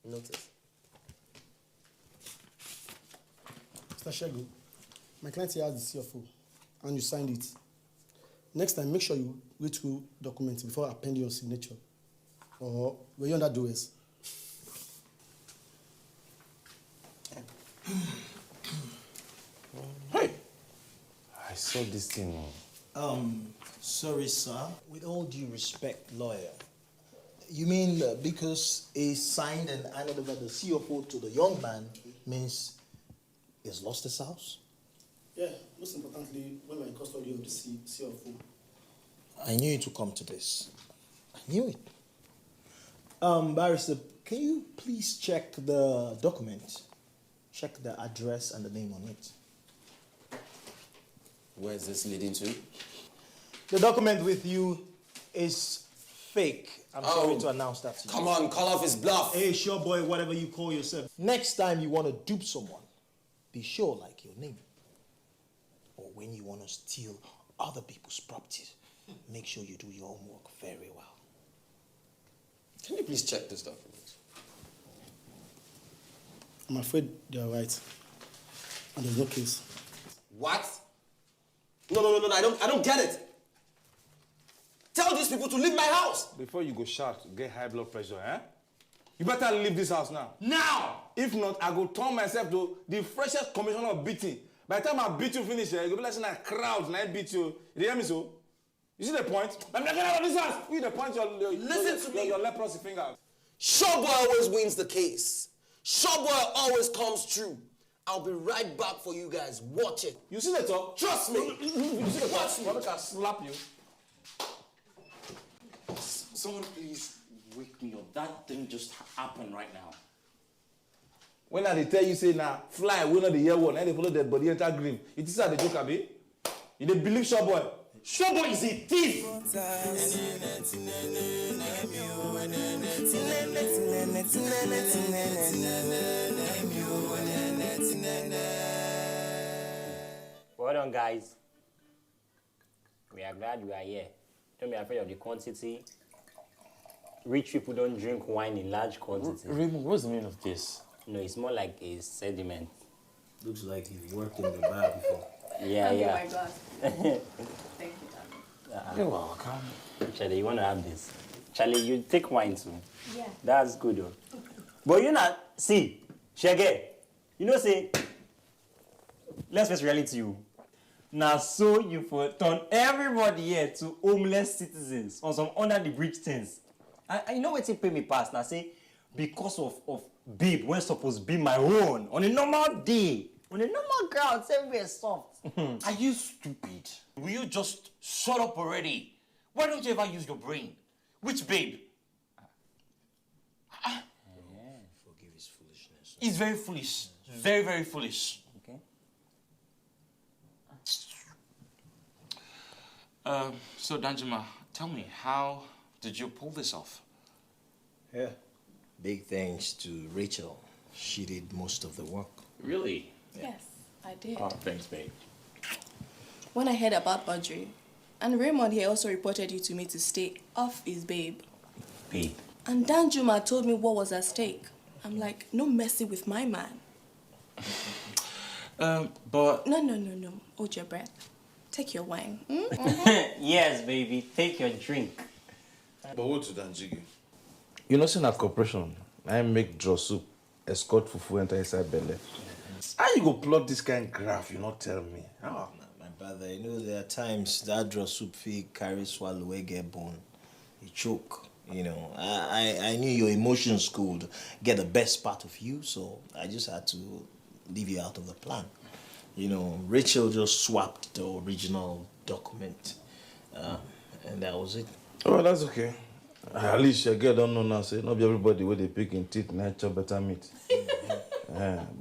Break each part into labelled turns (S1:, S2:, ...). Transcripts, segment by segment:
S1: Notice.
S2: Mr. Shegu, my client here has the CFO, and you signed it. Next time, make sure you read through documents before appending your signature. Or were you under duress?
S3: Hey! I saw this thing.
S4: Sorry, sir. With all due respect, lawyer. You mean because he signed and handed over the CFO to the young man means he's lost his house?
S2: Yeah, most importantly, when we're in custody of the CFO.
S4: I knew it would come to this. I knew it. Barrister, can you please check the document? Check the address and the name on it.
S1: Where is this leading to?
S4: The document with you is fake. I'm sorry to announce that to you.
S1: Come on, call off his bluff.
S4: Hey, sure boy, whatever you call yourself. Next time you want to dupe someone, be sure like your name. Or when you want to steal other people's properties, make sure you do your homework very well.
S1: Can you please check this document?
S2: I'm afraid they are right. And there's no case.
S1: What? No, I don't get it. Tell these people to leave my house.
S3: Before you go shout, get high blood pressure, eh? You better leave this house now.
S1: Now!
S3: If not, I go turn myself to the freshest commissioner of beating. By the time I beat you finish, you go be like saying a crowd and I beat you. You hear me so? You see the point? I'm not getting out of this house. You the point
S1: Listen to me.
S3: Your leprosy finger.
S1: Showboy always wins the case. Showboy always comes true. I'll be right back for you guys. Watch it.
S3: You see the talk?
S1: Trust me.
S3: You see the
S1: Watch me.
S3: talk? I can slap you.
S5: Someone please wake me up. That thing just happened right now.
S3: When I tell you say now, fly, we know the year one, and they follow dead body enter green. It is how the joke abi. You dey believe Showboy?
S5: Showboy is a thief!
S6: Well done, guys. We are glad you are here. Don't be afraid of the quantity. Rich people don't drink wine in large quantities.
S5: Raymond, what's the meaning of this?
S6: No, it's more like a sediment.
S4: Looks like you've worked in the bar before.
S6: Yeah,
S7: Oh
S6: yeah.
S7: my God. Thank you, darling.
S5: You're welcome.
S6: Charlie, you want to have this? Charlie, you take wine too.
S7: Yeah.
S6: That's good, though. But you not see, Shege, you know, say, let's face reality, you. Now, so you for turn everybody here to homeless citizens on some under the bridge things. And you know what you pay me past now? Say, because of babe, when supposed to be my own on a normal day, on a normal ground, everywhere soft.
S5: Are you stupid? Will you just shut up already? Why don't you ever use your brain? Which babe?
S4: Forgive his foolishness.
S5: He's very foolish. Very, very foolish.
S6: Okay.
S5: So Danjuma, tell me, how did you pull this off?
S4: Yeah. Big thanks to Rachel. She did most of the work.
S5: Really?
S7: Yes, I did.
S5: Oh, thanks, babe.
S7: When I heard about Audrey, and Raymond here also reported you to me to stay off his babe.
S6: Babe.
S7: And Danjuma told me what was at stake. I'm like, no messing with my man.
S5: But...
S7: No. Hold your breath. Take your wine.
S6: Yes, baby. Take your drink.
S3: But what to Danjigi? You know, say na corporation. I make draw soup, escort fufu enter inside belly. How you go plot this kind of graph? You not tell me. How?
S4: My brother, you know, there are times that draw soup fee carry swallow wey get bone. You choke. You know, I knew your emotions could get the best part of you, so I just had to leave you out of the plan. You know, Rachel just swapped the original document, and that was it.
S3: Oh, that's okay. At least your girl don't know now, say, not be everybody where they pick in teeth, and chop better meat.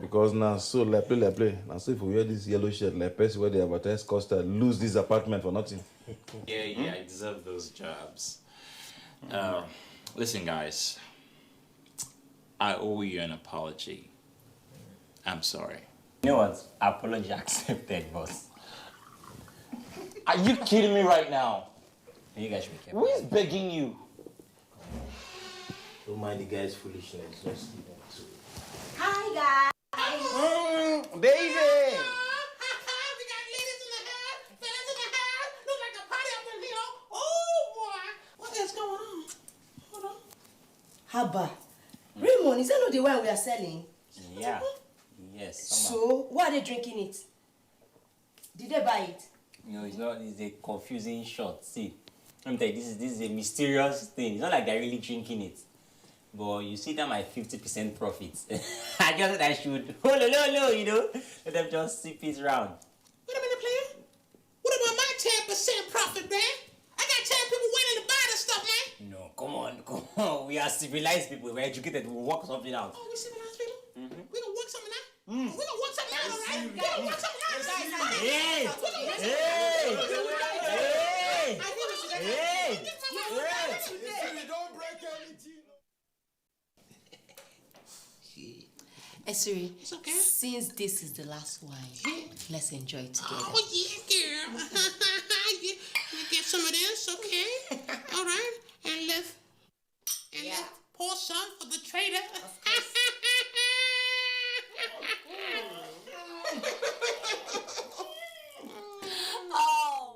S3: Because now, so like play. Now, so if we wear this yellow shirt, like person where they advertise Costa, lose this apartment for nothing.
S5: Yeah, I deserve those jobs. Listen, guys. I owe you an apology. I'm sorry.
S6: You know what? Apology accepted, boss.
S5: Are you kidding me right now?
S6: You guys should be careful.
S5: Who is begging you?
S4: Don't mind the guy's foolishness. Just leave him to it.
S8: Hi, guys.
S4: Baby!
S8: We got ladies in the house, fellas in the house. Look like a party up in here. Oh, boy. What is going on? Hold on. Haba. Raymond, is that not the wine we are selling?
S6: Yeah. Yes.
S8: So, why are they drinking it? Did they buy it?
S6: No, it's not. It's a confusing shot. See, let me tell you, this is a mysterious thing. It's not like they're really drinking it. But you see that my 50% profits. I just said I should. Oh, no, you know. Let them just sip it round.
S8: Wait a minute, player. What about my 10% profit, man? I got 10 people waiting to buy this stuff, man.
S6: No, come on. We are civilized people. We're educated. We'll work something out.
S8: Oh, we civilized people? We gonna work something out? We gonna work something out, all right? We gonna work something out.
S6: Hey!
S8: Don't break anything.
S9: Esiri,
S8: It's okay.
S9: since this is the last wine, let's enjoy it together.
S8: Oh, yeah, girl. You get some of this, okay? All right. And let's pour some for the trader.
S9: Oh!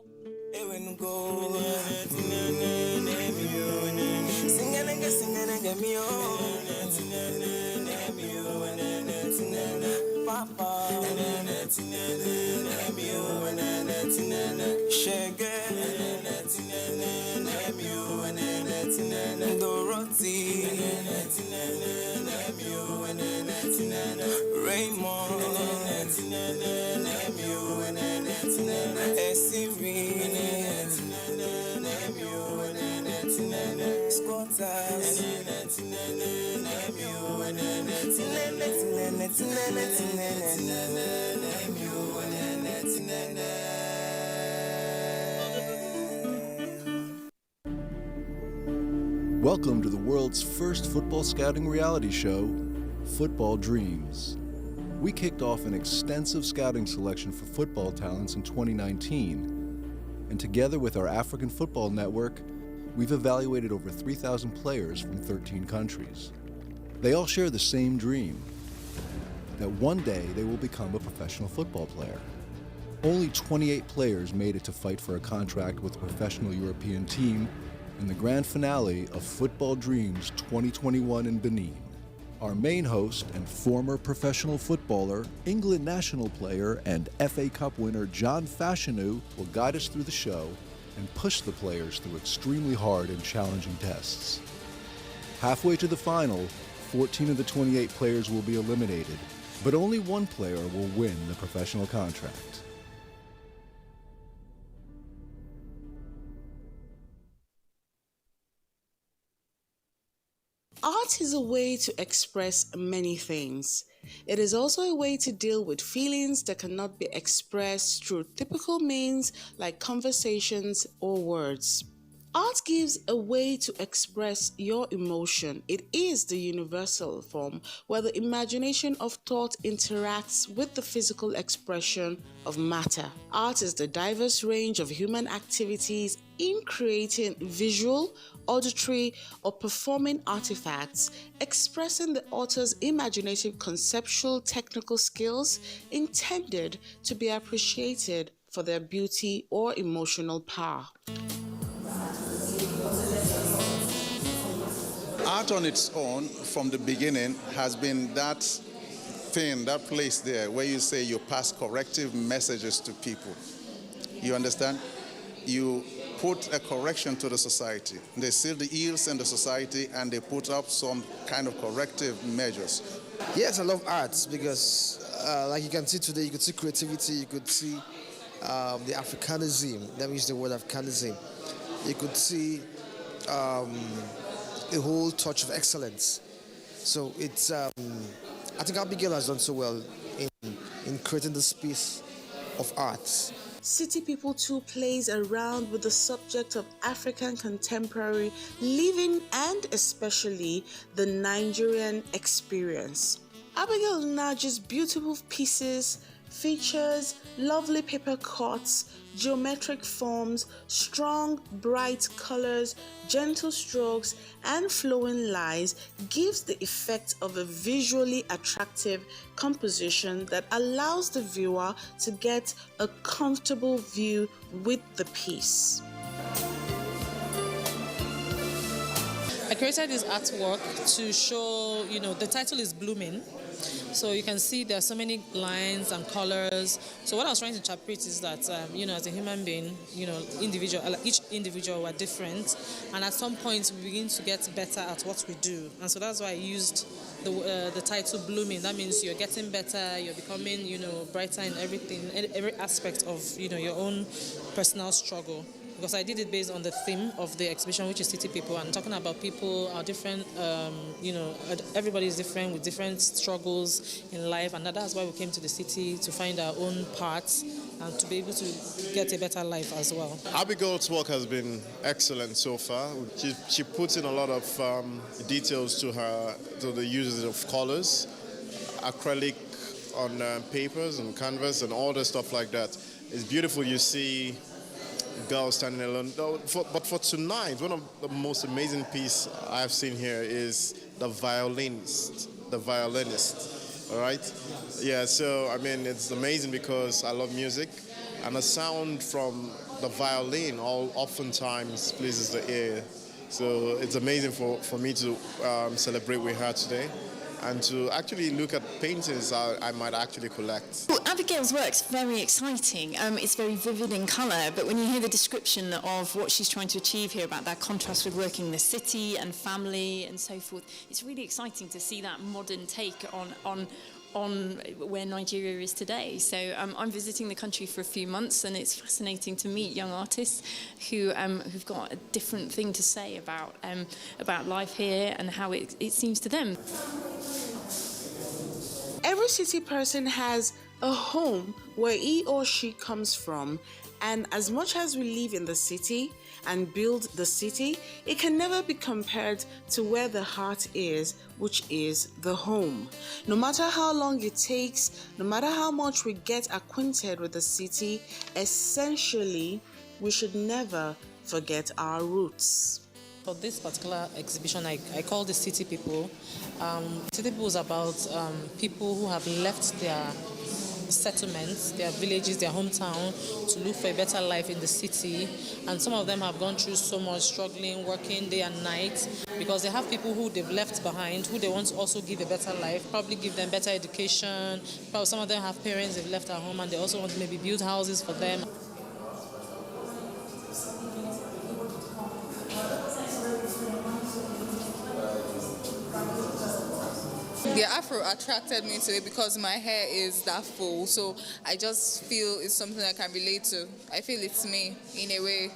S10: Welcome to the world's first football scouting reality show, Football Dreams. We kicked off an extensive scouting selection for football talents in 2019, and together with our African Football Network, we've evaluated over 3,000 players from 13 countries. They all share the same dream, that one day they will become a professional football player. Only 28 players made it to fight for a contract with a professional European team in the grand finale of Football Dreams 2021 in Benin. Our main host and former professional footballer, England national player, and FA Cup winner John Fashanu will guide us through the show and push the players through extremely hard and challenging tests. Halfway to the final, 14 of the 28 players will be eliminated, but only one player will win the professional contract.
S11: Art is a way to express many things. It is also a way to deal with feelings that cannot be expressed through typical means like conversations or words. Art gives a way to express your emotion. It is the universal form where the imagination of thought interacts with the physical expression of matter. Art is the diverse range of human activities in creating visual, auditory, or performing artifacts, expressing the author's imaginative conceptual technical skills intended to be appreciated for their beauty or emotional power.
S12: Art on its own, from the beginning, has been that thing, that place there where you say you pass corrective messages to people. You understand? You put a correction to the society. They see the ills in the society and they put up some kind of corrective measures.
S13: Yes, I love art because, like you can see today, you could see creativity, you could see the Africanism, let me use the word Africanism. You could see a whole touch of excellence. So it's, I think Abigail has done so well in creating the space of art.
S11: City People too plays around with the subject of African contemporary living and especially the Nigerian experience. Abigail Naji's beautiful pieces features lovely paper cuts, geometric forms, strong, bright colors, gentle strokes, and flowing lines gives the effect of a visually attractive composition that allows the viewer to get a comfortable view with the piece.
S14: I created this artwork to show, the title is Blooming. So you can see there are so many lines and colors. So what I was trying to interpret is that, as a human being, each individual were different. And at some point we begin to get better at what we do. And so that's why I used the title Blooming. That means you're getting better, you're becoming, brighter in everything, every aspect of, your own personal struggle. Because I did it based on the theme of the exhibition, which is City People, and talking about people are different, everybody is different with different struggles in life, and that's why we came to the city, to find our own parts and to be able to get a better life as well.
S15: Abigail's work has been excellent so far. She puts in a lot of details to the uses of colors, acrylic on papers and canvas and all the stuff like that. It's beautiful. You see girl standing alone. But for tonight, one of the most amazing pieces I've seen here is the violinist. All right? Yeah, so it's amazing because I love music, and the sound from the violin oftentimes pleases the ear. So it's amazing for me to celebrate with her today, and to actually look at paintings I might actually collect.
S16: Well, Abigail's work's very exciting. It's very vivid in colour, but when you hear the description of what she's trying to achieve here about that contrast with working in the city and family and so forth, it's really exciting to see that modern take on where Nigeria is today. So I'm visiting the country for a few months, and it's fascinating to meet young artists who've got a different thing to say about life here and how it seems to them.
S11: Every city person has a home where he or she comes from, and as much as we live in the city and build the city, it can never be compared to where the heart is, which is the home. No matter how long it takes, no matter how much we get acquainted with the city, essentially, we should never forget our roots.
S14: For this particular exhibition, I call the City People. City People is about people who have left their settlements, their villages, their hometown to look for a better life in the city. And some of them have gone through so much struggling, working day and night, because they have people who they've left behind, who they want to also give a better life, probably give them better education. Probably some of them have parents they've left at home and they also want to maybe build houses for them.
S17: The afro attracted me to it because my hair is that full, so I just feel it's something I can relate to. I feel it's me in a way.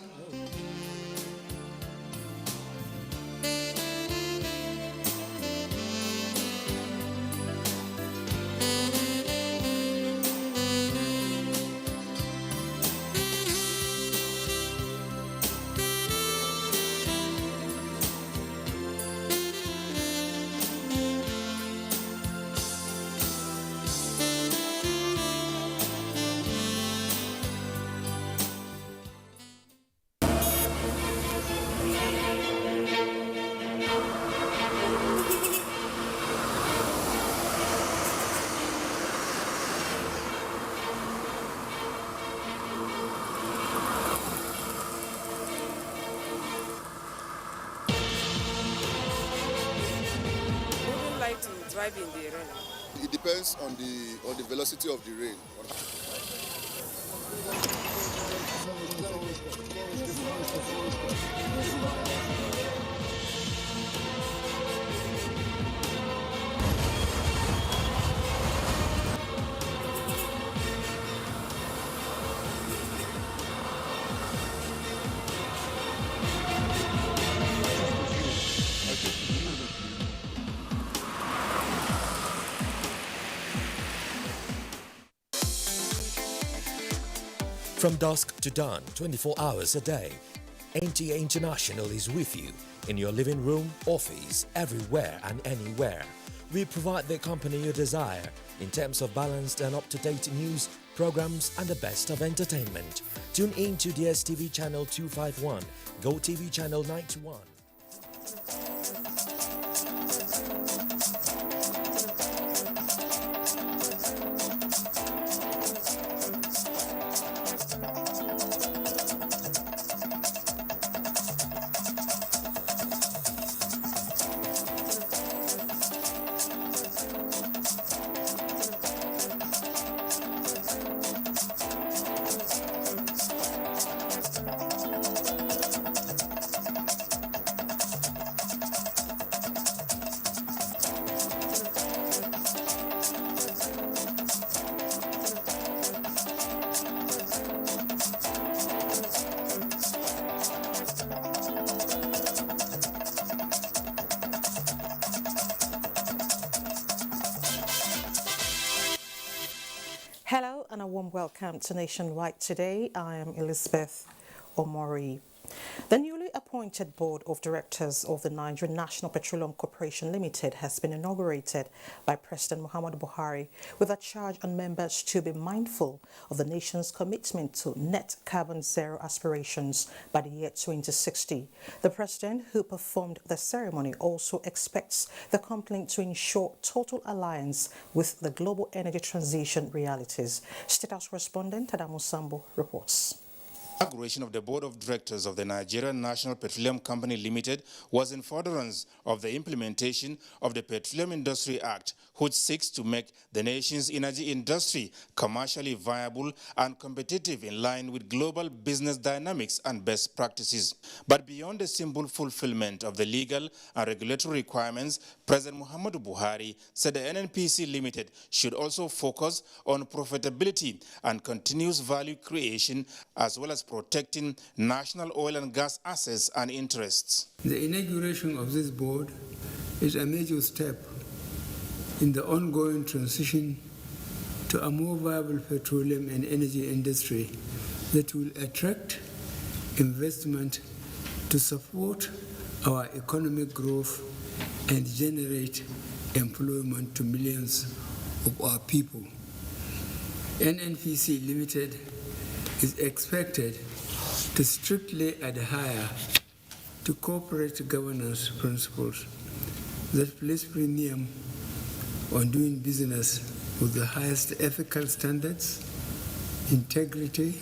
S18: Drive in the rain?
S19: It depends on the velocity of the rain.
S20: From dusk to dawn, 24 hours a day, NTA International is with you in your living room, office, everywhere and anywhere. we provide the company you desire in terms of balanced and up-to-date news, programs, and the best of entertainment. Tune in to DSTV channel 251, GoTV channel 91.
S21: Hello and a warm welcome to Nationwide Today. I am Elizabeth Omori. The newly appointed Board of Directors of the Nigerian National Petroleum Corporation Limited has been inaugurated by President Muhammadu Buhari with a charge on members to be mindful of the nation's commitment to net carbon zero aspirations by the year 2060. The president, who performed the ceremony, also expects the company to ensure total alliance with the global energy transition realities. State House correspondent Adamu Sambo reports.
S22: The inauguration of the Board of Directors of the Nigerian National Petroleum Company Limited was in furtherance of the implementation of the Petroleum Industry Act, which seeks to make the nation's energy industry commercially viable and competitive in line with global business dynamics and best practices. But beyond the simple fulfillment of the legal and regulatory requirements, President Muhammadu Buhari said the NNPC Limited should also focus on profitability and continuous value creation, as well as protecting national oil and gas assets and interests.
S23: The inauguration of this board is a major step in the ongoing transition to a more viable petroleum and energy industry that will attract investment to support our economic growth and generate employment to millions of our people. NNPC Limited is expected to strictly adhere to corporate governance principles that place premium on doing business with the highest ethical standards, integrity,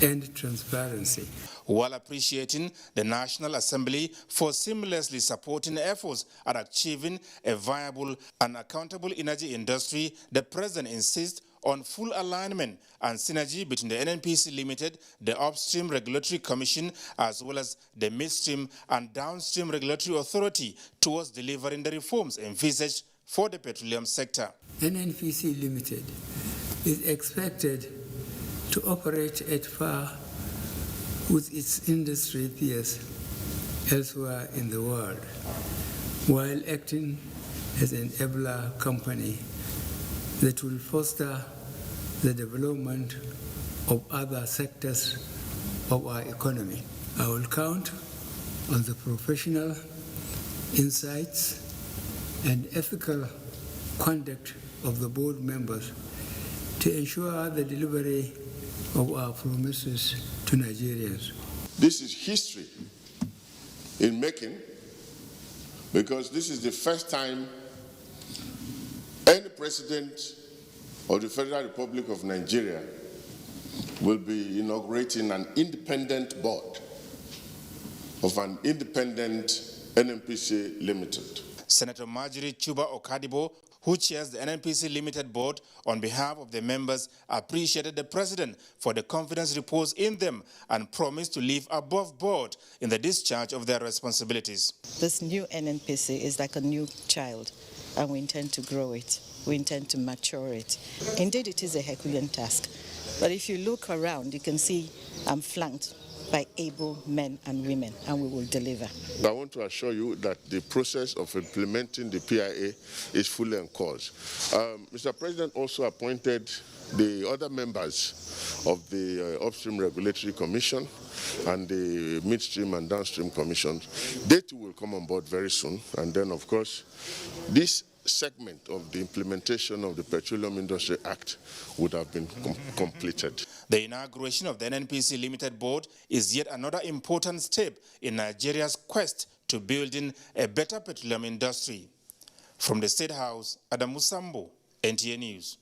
S23: and transparency.
S22: While appreciating the National Assembly for seamlessly supporting efforts at achieving a viable and accountable energy industry, the President insists on full alignment and synergy between the NNPC Limited, the Upstream Regulatory Commission, as well as the Midstream and Downstream Regulatory Authority towards delivering the reforms envisaged for the petroleum sector.
S23: NNPC Limited is expected to operate at par with its industry peers elsewhere in the world, while acting as an enabler company that will foster the development of other sectors of our economy. I will count on the professional insights and ethical conduct of the board members to ensure the delivery of our promises to Nigerians.
S24: This is history in making, because this is the first time any president of the Federal Republic of Nigeria will be inaugurating an independent board of an independent NNPC Limited.
S22: Senator Marjorie Chuba Okadibo, who chairs the NNPC Limited board, on behalf of the members, appreciated the president for the confidence reposed in them and promised to live above board in the discharge of their responsibilities.
S25: This new NNPC is like a new child, and we intend to grow it. We intend to mature it. Indeed, it is a Herculean task. But if you look around, you can see I'm flanked by able men and women, and we will deliver.
S24: I want to assure you that the process of implementing the PIA is fully on course. Mr. President also appointed the other members of the Upstream Regulatory Commission and the Midstream and Downstream Commission. They too will come on board very soon. And then, of course, this segment of the implementation of the Petroleum Industry Act would have been completed.
S22: The inauguration of the NNPC Limited Board is yet another important step in Nigeria's quest to building a better petroleum industry. From the State House, Adamu Sambo, NTA News.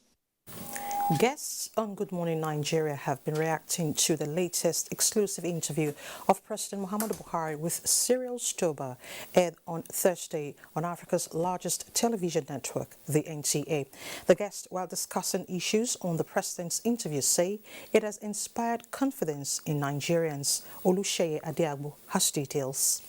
S21: Guests on Good Morning Nigeria have been reacting to the latest exclusive interview of President Muhammadu Buhari with Cyril Stober, aired on Thursday on Africa's largest television network, the NTA. The guests, while discussing issues on the president's interview, say it has inspired confidence in Nigerians. Olusheye Adiagbo has details.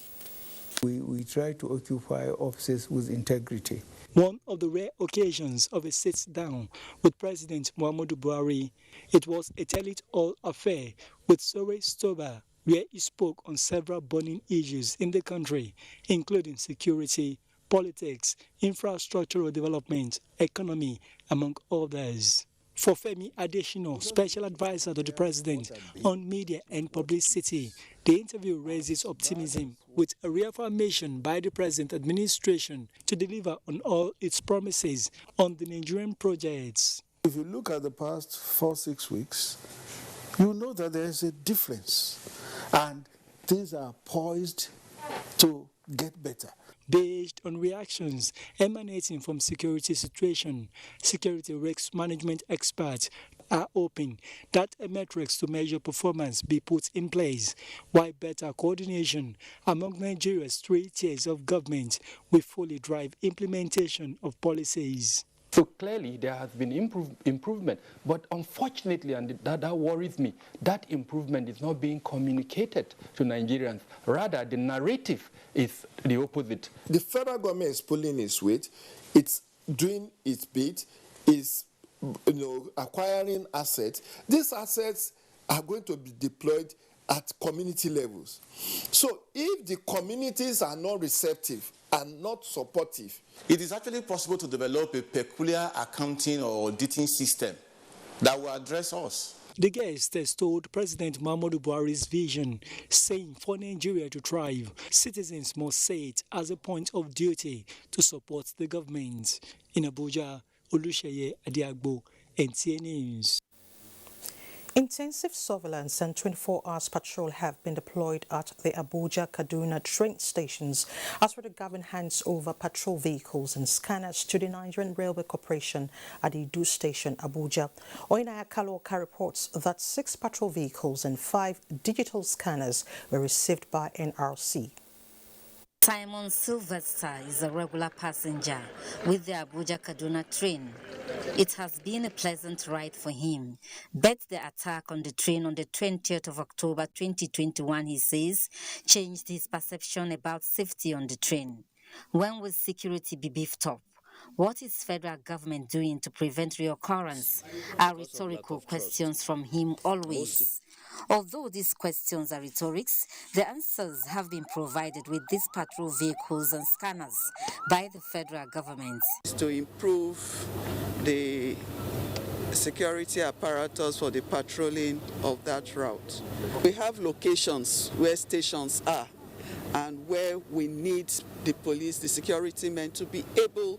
S23: We try to occupy offices with integrity.
S1: One of the rare occasions of a sit-down with President Muhammadu Buhari, it was a tell-it-all affair with Cyril Stober, where he spoke on several burning issues in the country, including security, politics, infrastructural development, economy, among others. For Femi Adesina, Special Advisor to the President on Media and Publicity, the interview raises optimism with a reaffirmation by the present administration to deliver on all its promises on the Nigerian projects.
S2: If you look at the past 4-6 weeks, you know that there is a difference and things are poised to get better.
S1: Based on reactions emanating from security situation, security risk management experts are hoping that a metrics to measure performance be put in place, while better coordination among Nigeria's 3 tiers of government will fully drive implementation of policies.
S3: So clearly there has been improvement, but unfortunately, and that worries me, that improvement is not being communicated to Nigerians. Rather, the narrative is the opposite.
S2: The federal government is pulling its weight, it's doing its bit, is acquiring assets. These assets are going to be deployed at community levels. So if the communities are not receptive and not supportive,
S5: it is actually possible to develop a peculiar accounting or auditing system that will address us.
S1: The guest has told President Muhammadu Buhari's vision, saying for Nigeria to thrive, citizens must see it as a point of duty to support the government. In Abuja, Olusheye Adiagbo, NTA News.
S21: Intensive surveillance and 24-hour patrol have been deployed at the Abuja-Kaduna train stations as the government hands over patrol vehicles and scanners to the Nigerian Railway Corporation at the Edo Station, Abuja. Oinaya Kaloka reports that 6 patrol vehicles and 5 digital scanners were received by NRC.
S7: Simon Sylvester is a regular passenger with the Abuja-Kaduna train. It has been a pleasant ride for him, but the attack on the train on the 20th of October 2021, he says, changed his perception about safety on the train. When will security be beefed up? What is federal government doing to prevent reoccurrence? Are rhetorical questions from him always. Although these questions are rhetorics, the answers have been provided with these patrol vehicles and scanners by the federal government.
S26: To improve the security apparatus for the patrolling of that route. We have locations where stations are and where we need the police, the security men to be able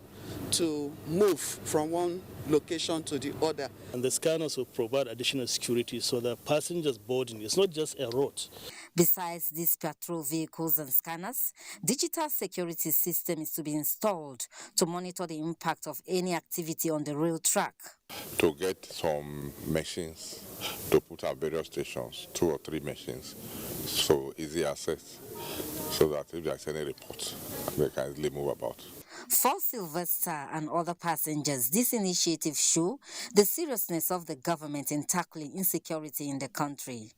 S26: to move from one location to the other.
S27: And the scanners will provide additional security so that passengers boarding is not just a route.
S7: Besides these patrol vehicles and scanners, digital security system is to be installed to monitor the impact of any activity on the rail track.
S28: To get some machines to put at various stations, 2 or 3 machines, so easy access, so that if there's any report, they can easily move about.
S7: For Sylvester and other passengers, this initiative shows the seriousness of the government in tackling insecurity in the country.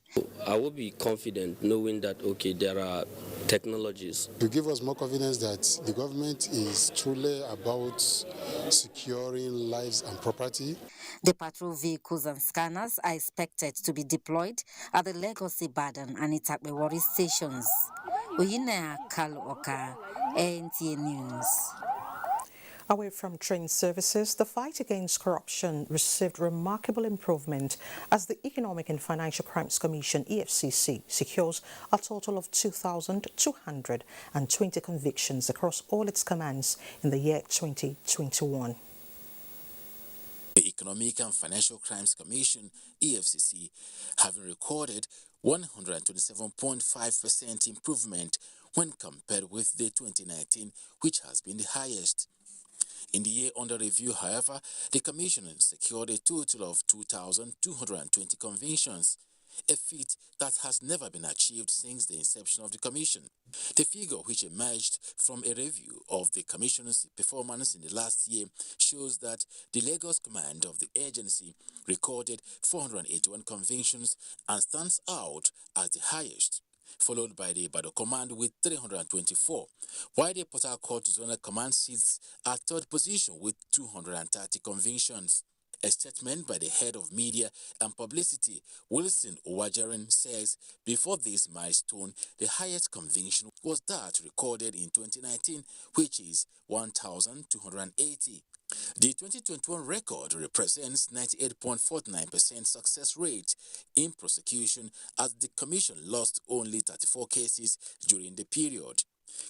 S29: I will be confident knowing that, okay, there are technologies.
S30: To give us more confidence that the government is truly about securing lives and property.
S7: The patrol vehicles and scanners are expected to be deployed at the Lagos, Ibadan and Itakpewari stations. Oyinaya Kaloka, NTA News.
S21: Away from train services, the fight against corruption received remarkable improvement as the Economic and Financial Crimes Commission (EFCC) secures a total of 2,220 convictions across all its commands in the year 2021.
S4: The Economic and Financial Crimes Commission (EFCC) having recorded 127.5% improvement when compared with the 2019, which has been the highest. In the year under review, however, the Commission secured a total of 2,220 convictions, a feat that has never been achieved since the inception of the Commission. The figure, which emerged from a review of the Commission's performance in the last year, shows that the Lagos command of the agency recorded 481 convictions and stands out as the highest, followed by the Ibadan command with 324, while the Port Harcourt Zonal Command sits at third position with 230 convictions. A statement by the head of media and publicity, Wilson Owajaren, says before this milestone, the highest conviction was that recorded in 2019, which is 1,280. The 2021 record represents 98.49% success rate in prosecution, as the Commission lost only 34 cases during the period.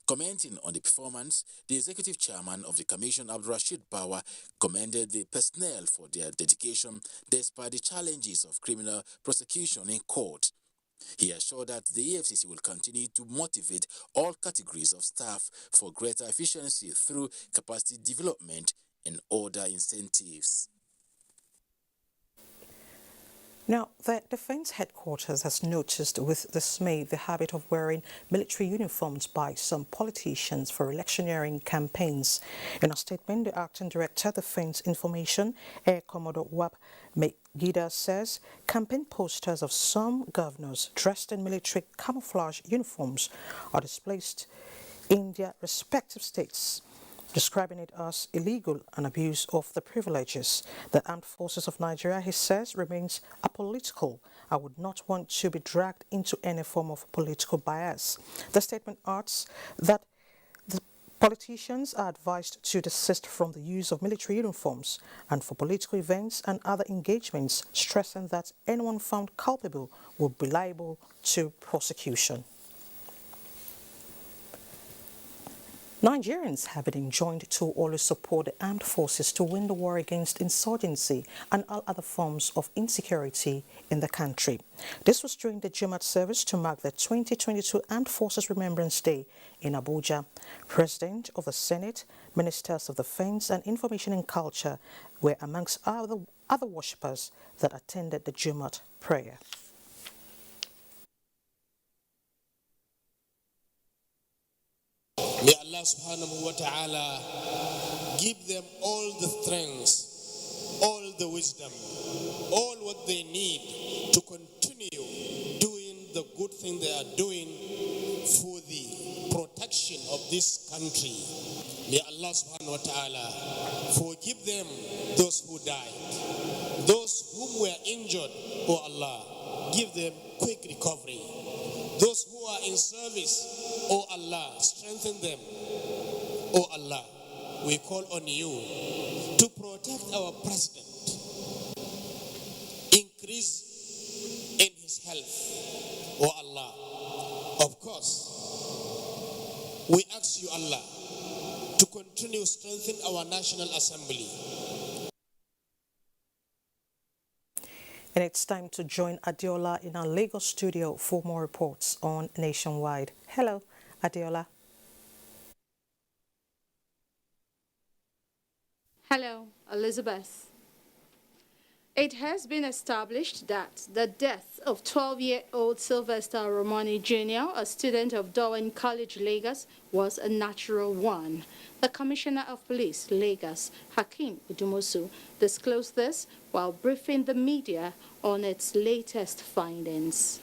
S4: Commenting on the performance, the executive chairman of the Commission, Abdulrasheed Bawa, commended the personnel for their dedication despite the challenges of criminal prosecution in court. He assured that the EFCC will continue to motivate all categories of staff for greater efficiency through capacity development and other incentives.
S21: Now, the Defense Headquarters has noticed with dismay the habit of wearing military uniforms by some politicians for electioneering campaigns. In a statement, the Acting Director, Defense Information, Air Commodore Wap Megida, says campaign posters of some governors dressed in military camouflage uniforms are displayed in their respective states, describing it as illegal and abuse of the privileges. The Armed Forces of Nigeria, he says, remains apolitical. I would not want to be dragged into any form of political bias. The statement adds that the politicians are advised to desist from the use of military uniforms and for political events and other engagements, stressing that anyone found culpable would be liable to prosecution. Nigerians have been enjoined to always support the armed forces to win the war against insurgency and all other forms of insecurity in the country. This was during the Jumat service to mark the 2022 Armed Forces Remembrance Day in Abuja. President of the Senate, Ministers of Defense and Information and Culture were amongst other worshippers that attended the Jumat prayer.
S6: May Allah subhanahu wa ta'ala give them all the strength, all the wisdom, all what they need to continue doing the good thing they are doing for the protection of this country. May Allah subhanahu wa ta'ala forgive them, those who died, those whom were injured, oh Allah, give them quick recovery. Those who are in service, oh Allah, strengthen them. Oh Allah, we call on you to protect our president, increase in his health, oh Allah. Of course, we ask you, Allah, to continue strengthen our National Assembly.
S21: And it's time to join Adeola in our Lagos studio for more reports on Nationwide. Hello, Adeola.
S8: Hello, Elizabeth. It has been established that the death of 12-year-old Sylvester Romani Jr., a student of Darwin College, Lagos, was a natural one. The Commissioner of Police, Lagos, Hakeem Udumosu, disclosed this while briefing the media on its latest findings.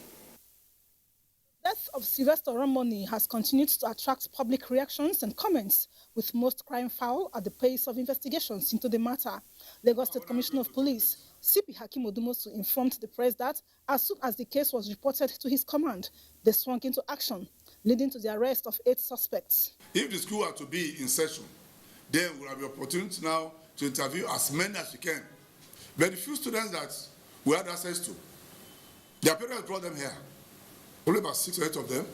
S9: The death of Sylvester Romani has continued to attract public reactions and comments, with most crying foul at the pace of investigations into the matter. Lagos State Commissioner of Police, CP Hakeem Udumosu, informed the press that as soon as the case was reported to his command, they swung into action, leading to the arrest of 8 suspects.
S10: If the school are to be in session, then we'll have the opportunity now to interview as many as we can. But the few students that we had access to, their parents brought them here. Only about 6 or 8 of them,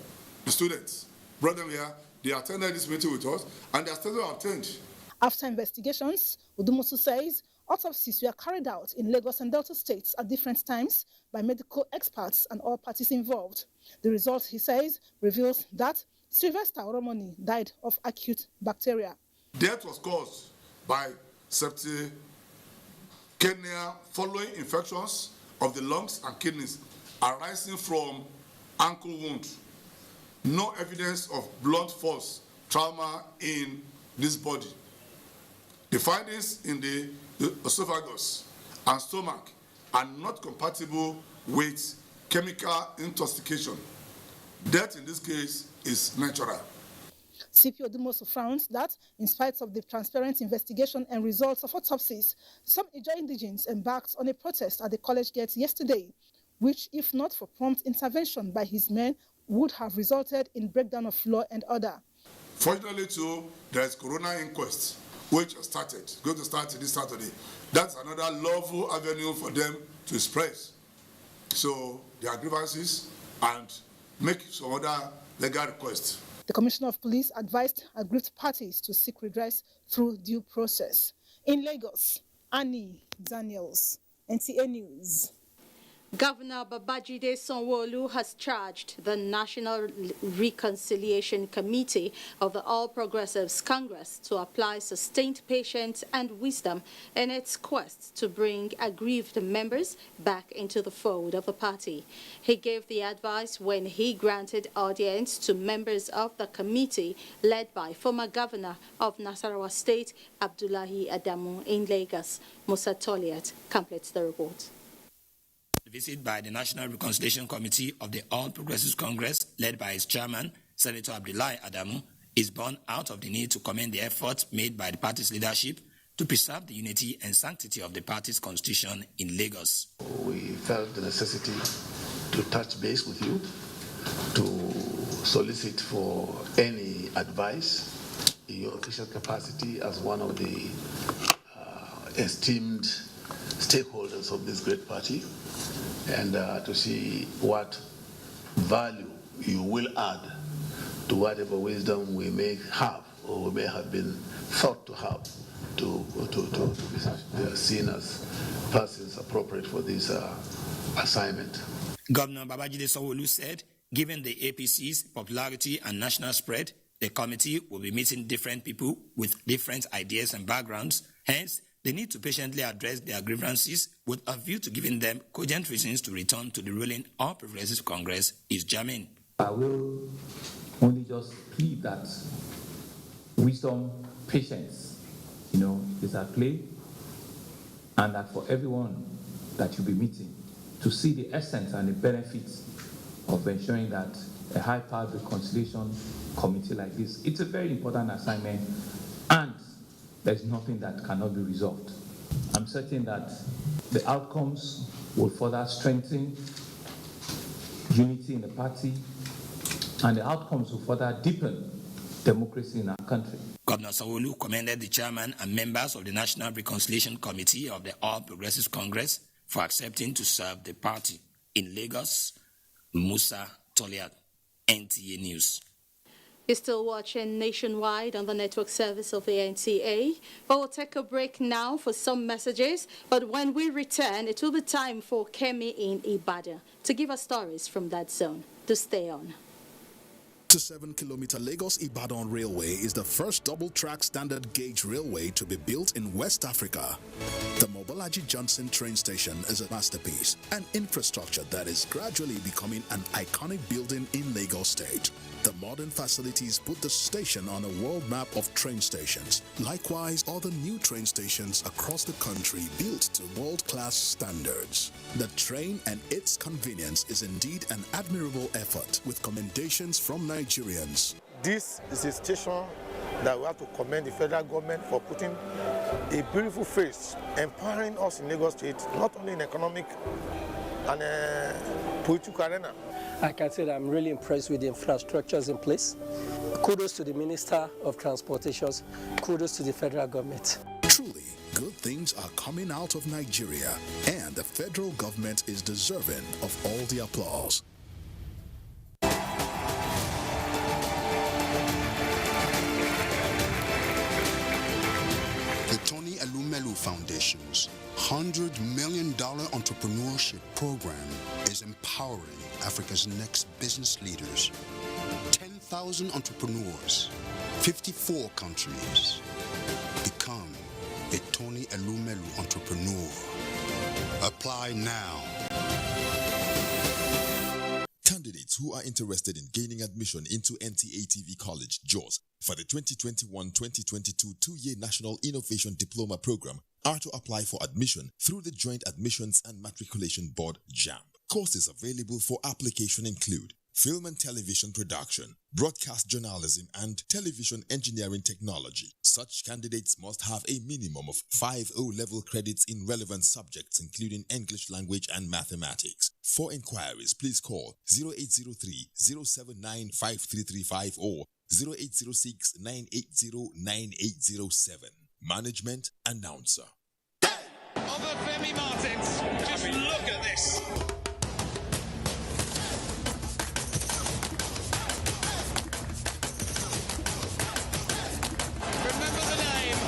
S10: the students, brought them here. They attended this meeting with us, and their statements were obtained.
S9: After investigations, Odumosu says autopsies were carried out in Lagos and Delta states at different times by medical experts and all parties involved. The result, he says, reveals that Sylvester Oromoni died of acute bacteria.
S10: Death was caused by septicemia following infections of the lungs and kidneys arising from ankle wound. No evidence of blunt force trauma in this body. The findings in the esophagus and stomach are not compatible with chemical intoxication. Death in this case is natural.
S9: CP Odumosu frowns that, in spite of the transparent investigation and results of autopsies, some Ijaw indigents embarked on a protest at the college gate yesterday, which, if not for prompt intervention by his men, would have resulted in breakdown of law and order.
S10: Fortunately, too, there is coroner inquest, which started, going to start this Saturday. That's another lawful avenue for them to express so their grievances and make some other legal requests.
S9: The Commissioner of Police advised aggrieved parties to seek redress through due process. In Lagos, Annie Daniels, NTA News.
S8: Governor Babajide Sanwo-Olu has charged the National Reconciliation Committee of the All Progressives Congress to apply sustained patience and wisdom in its quest to bring aggrieved members back into the fold of the party. He gave the advice when he granted audience to members of the committee led by former governor of Nasarawa State, Abdullahi Adamu, in Lagos. Musa Toliat completes the report.
S11: The visit by the National Reconciliation Committee of the All Progressives Congress, led by its chairman, Senator Abdullahi Adamu, is born out of the need to commend the efforts made by the party's leadership to preserve the unity and sanctity of the party's constitution in Lagos.
S12: We felt the necessity to touch base with you, to solicit for any advice in your official capacity as one of the esteemed stakeholders of this great party, and to see what value you will add to whatever wisdom we may have or may have been thought to have to be seen as persons appropriate for this assignment.
S11: Governor Babajide Sanwo-Olu said, given the APC's popularity and national spread, the committee will be meeting different people with different ideas and backgrounds. Hence, they need to patiently address their grievances with a view to giving them cogent reasons to return to the ruling All Progressives Congress is germane.
S13: I will only just plead that wisdom, patience, is at play, and that for everyone that you'll be meeting, to see the essence and the benefits of ensuring that a high-powered reconciliation committee like this, it's a very important assignment, and there's nothing that cannot be resolved. I'm certain that the outcomes will further strengthen unity in the party, and the outcomes will further deepen democracy in our country.
S11: Governor Sanwo-Olu commended the chairman and members of the National Reconciliation Committee of the All Progressives Congress for accepting to serve the party. In Lagos, Musa Toliat, NTA News.
S8: You're still watching Nationwide on the network service of the NTA. But we'll take a break now for some messages. But when we return, it will be time for Kemi in Ibadan to give us stories from that zone. To stay on.
S14: The 7-kilometer Lagos-Ibadan Railway is the first double-track standard gauge railway to be built in West Africa. The Mobolaji Johnson train station is a masterpiece, an infrastructure that is gradually becoming an iconic building in Lagos State. The modern facilities put the station on a world map of train stations. Likewise, other new train stations across the country built to world-class standards. The train and its convenience is indeed an admirable effort, with commendations from Nigerians.
S15: This is a station that we have to commend the federal government for putting a beautiful face, empowering us in Lagos State, not only in economic and political arena.
S16: I can say that I'm really impressed with the infrastructures in place.
S3: Kudos to the Minister of Transportations. Kudos to the federal government.
S14: Truly, good things are coming out of Nigeria, and the federal government is deserving of all the applause.
S16: The Tony Elumelu Foundation's $100 million entrepreneurship program is empowering Africa's next business leaders. 10,000 entrepreneurs, 54 countries. Become a Tony Elumelu entrepreneur. Apply now.
S17: Candidates who are interested in gaining admission into NTATV College, Jos, for the 2021-2022 two-year National Innovation Diploma Program are to apply for admission through the Joint Admissions and Matriculation Board, JAMB. Courses available for application include Film and Television Production, Broadcast Journalism, and Television Engineering Technology. Such candidates must have a minimum of 5 O-level credits in relevant subjects including English language and mathematics. For inquiries, please call 0803-079-5335 or 0806-980-9807. Management Announcer.
S18: Femi Martins, just look at this. Remember the name.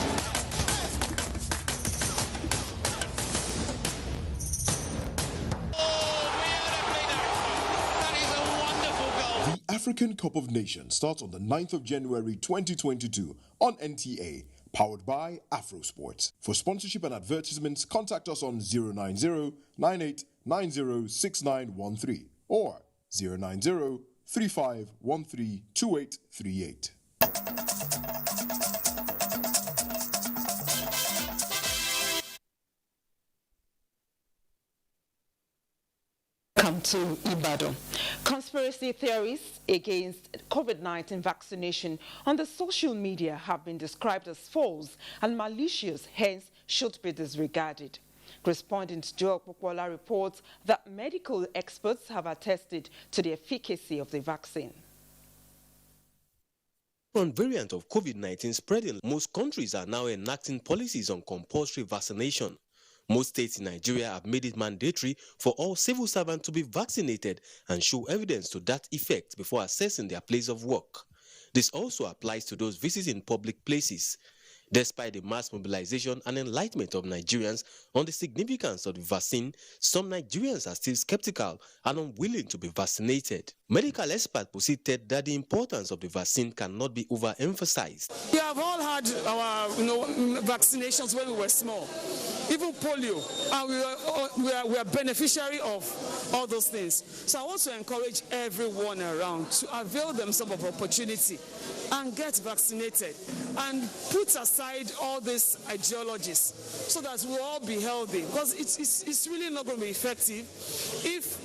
S18: That is a wonderful goal.
S19: The African Cup of Nations starts on the 9th of January 2022 on NTA. Powered by Afrosports. For sponsorship and advertisements, contact us on 090-9890-6913 or 090-3513-2838.
S20: Welcome to Ibadan. Conspiracy theories against COVID-19 vaccination on the social media have been described as false and malicious, hence should be disregarded. Correspondent Joel Popola reports that medical experts have attested to the efficacy of the vaccine.
S22: On variant of COVID-19 spreading, most countries are now enacting policies on compulsory vaccination. Most states in Nigeria have made it mandatory for all civil servants to be vaccinated and show evidence to that effect before accessing their place of work. This also applies to those visiting public places. Despite the mass mobilization and enlightenment of Nigerians on the significance of the vaccine, some Nigerians are still skeptical and unwilling to be vaccinated. Medical experts posited that the importance of the vaccine cannot be overemphasized.
S23: We have all had our vaccinations when we were small, even polio, and we are beneficiary of all those things. So I want to encourage everyone around to avail themselves of opportunity and get vaccinated and put aside all these ideologies so that we'll all be healthy, because it's really not going to be effective if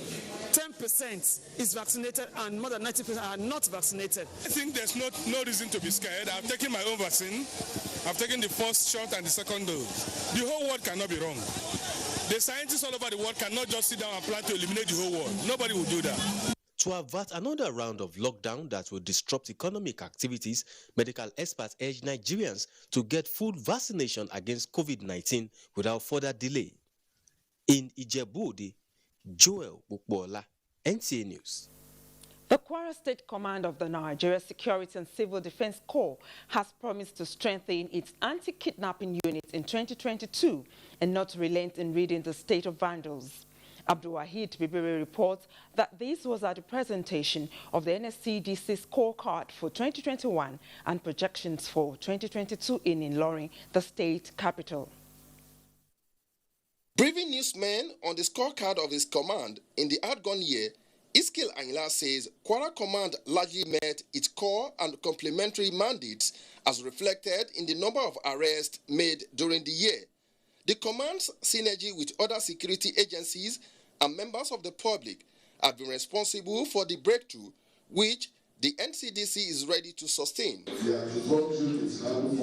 S23: 10% is vaccinated and more than 90% are not vaccinated.
S10: I think there's no reason to be scared. I've taken my own vaccine. I've taken the first shot and the second dose. The whole world cannot be wrong. The scientists all over the world cannot just sit down and plan to eliminate the whole world. Nobody will do that.
S22: To avert another round of lockdown that will disrupt economic activities, medical experts urge Nigerians to get full vaccination against COVID-19 without further delay. In Ijebu-Ode, Joel Bukbola, NTA News.
S20: The Kwara State Command of the Nigeria Security and Civil Defense Corps has promised to strengthen its anti-kidnapping units in 2022 and not relent in ridding the state of vandals. Abdulwahid Bibiri reports that this was at the presentation of the NSCDC scorecard for 2021 and projections for 2022 in Ilorin, the state capital.
S24: Briefing newsmen on the scorecard of his command in the outgone year, Iskil Anyla says Kwara Command largely met its core and complementary mandates as reflected in the number of arrests made during the year. The command's synergy with other security agencies and members of the public have been responsible for the breakthrough, which the NCDC is ready to sustain.
S25: The anti-corruption is having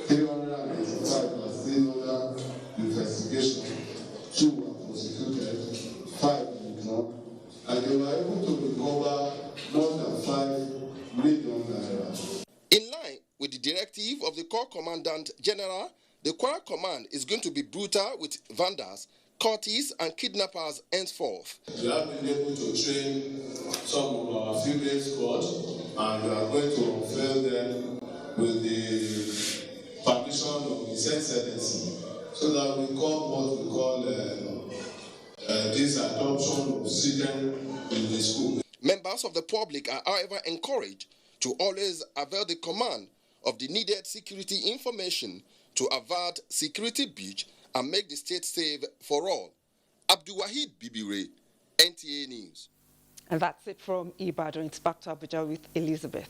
S25: 385 are still under investigation. 2 were prosecuted, 5 did not, and they were able to recover more than 5
S24: Commandant General, the Kwara Command is going to be brutal with vandals, cultists, and kidnappers henceforth.
S25: We have been able to train some of our female squad, and we are going to unveil them with the permission of His Excellency, so that we call what we call this adoption of children in the school.
S24: Members of the public are, however, encouraged to always avail the command of the needed security information to avert security breach and make the state safe for all. Abdulwahid Bibire, NTA News.
S20: And that's it from Ibadan. It's back to Abuja with Elizabeth.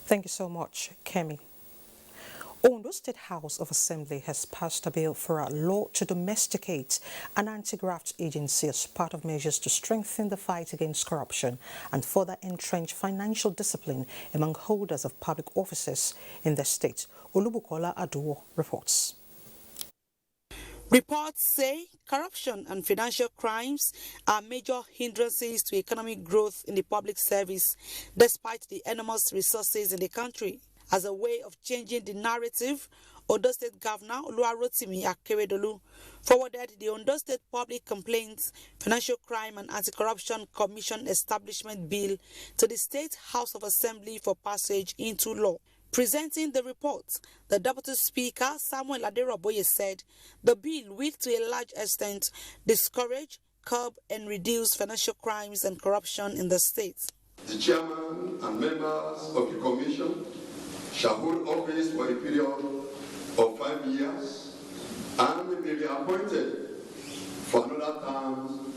S21: Thank you so much, Kemi. Ondo State House of Assembly has passed a bill for a law to domesticate an anti-graft agency as part of measures to strengthen the fight against corruption and further entrench financial discipline among holders of public offices in the state. Olubukola Aduwo reports.
S1: Reports say corruption and financial crimes are major hindrances to economic growth in the public service, despite the enormous resources in the country. As a way of changing the narrative, Ondo State Governor Oluwarotimi Akeredolu forwarded the Ondo State Public Complaints, Financial Crime and Anti-Corruption Commission Establishment Bill to the State House of Assembly for passage into law. Presenting the report, the Deputy Speaker, Samuel Aderoboye, said the bill will to a large extent discourage, curb and reduce financial crimes and corruption in the state.
S25: The chairman and members of the commission shall hold office for a period of 5 years and may be appointed for another term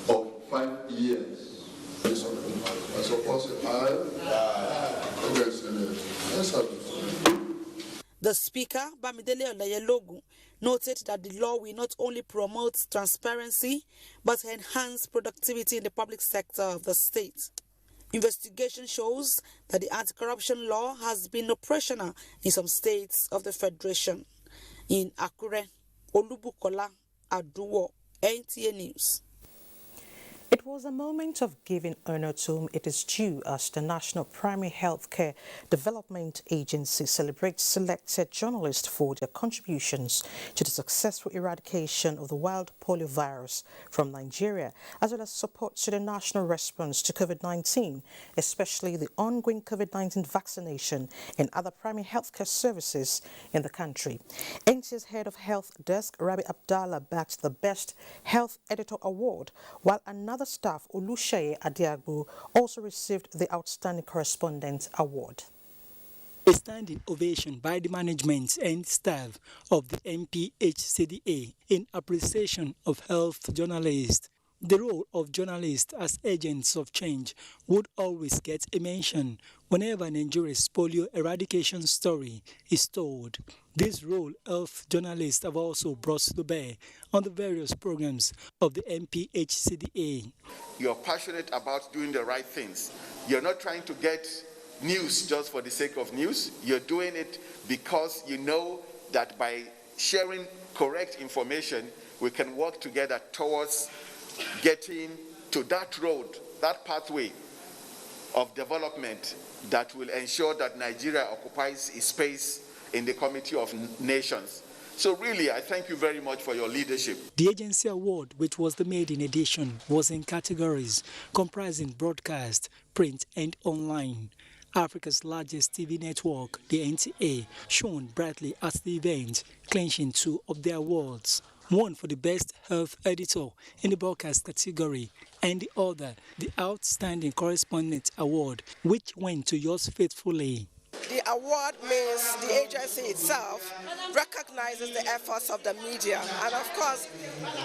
S25: of 5 years.
S1: The Speaker, Bamidele Olayelogun, noted that the law will not only promote transparency but enhance productivity in the public sector of the state. Investigation shows that the anti-corruption law has been operational in some states of the Federation. In Akure, Olubukola Aduwo, NTA News.
S21: It was a moment of giving honor to whom it is due as the National Primary Healthcare Development Agency celebrates selected journalists for their contributions to the successful eradication of the wild polio virus from Nigeria, as well as support to the national response to COVID-19, especially the ongoing COVID-19 vaccination and other primary healthcare services in the country. NTA's head of health desk, Rabi Abdallah, backed the Best Health Editor Award, while another staff, Olusheye Adiagbo, also received the Outstanding Correspondent Award.
S2: A standing ovation by the management and staff of the NPHCDA in appreciation of health journalists. The role of journalists as agents of change would always get a mention whenever Nigeria's polio eradication story is told. This role health journalists have also brought to bear on the various programs of the NPHCDA.
S4: You're passionate about doing the right things. You're not trying to get news just for the sake of news. You're doing it because you know that by sharing correct information, we can work together towards getting to that road, that pathway of development that will ensure that Nigeria occupies its space in the Committee of Nations. So really, I thank you very much for your leadership.
S2: The agency award, which was the maiden edition, was in categories comprising broadcast, print and online. Africa's largest TV network, the NTA, shone brightly at the event, clinching 2 of the awards. One for the Best Health Editor in the broadcast category, and the other, the Outstanding Correspondent Award, which went to yours faithfully.
S5: The award means the agency itself recognizes the efforts of the media, and of course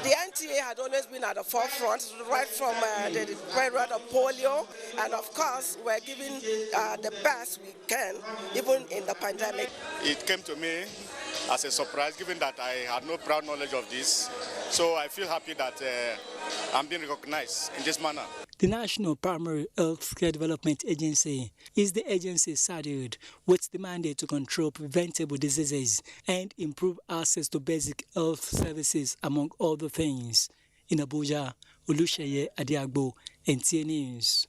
S5: the NTA had always been at the forefront right from the period of polio, and of course we're giving the best we can even in the pandemic.
S7: It came to me as a surprise, given that I had no prior knowledge of this, so I feel happy that I'm being recognized in this manner.
S2: The National Primary Healthcare Development Agency is the agency saddled with the mandate to control preventable diseases and improve access to basic health services, among other things. In Abuja, Olusheye Adiagbo, NTA News.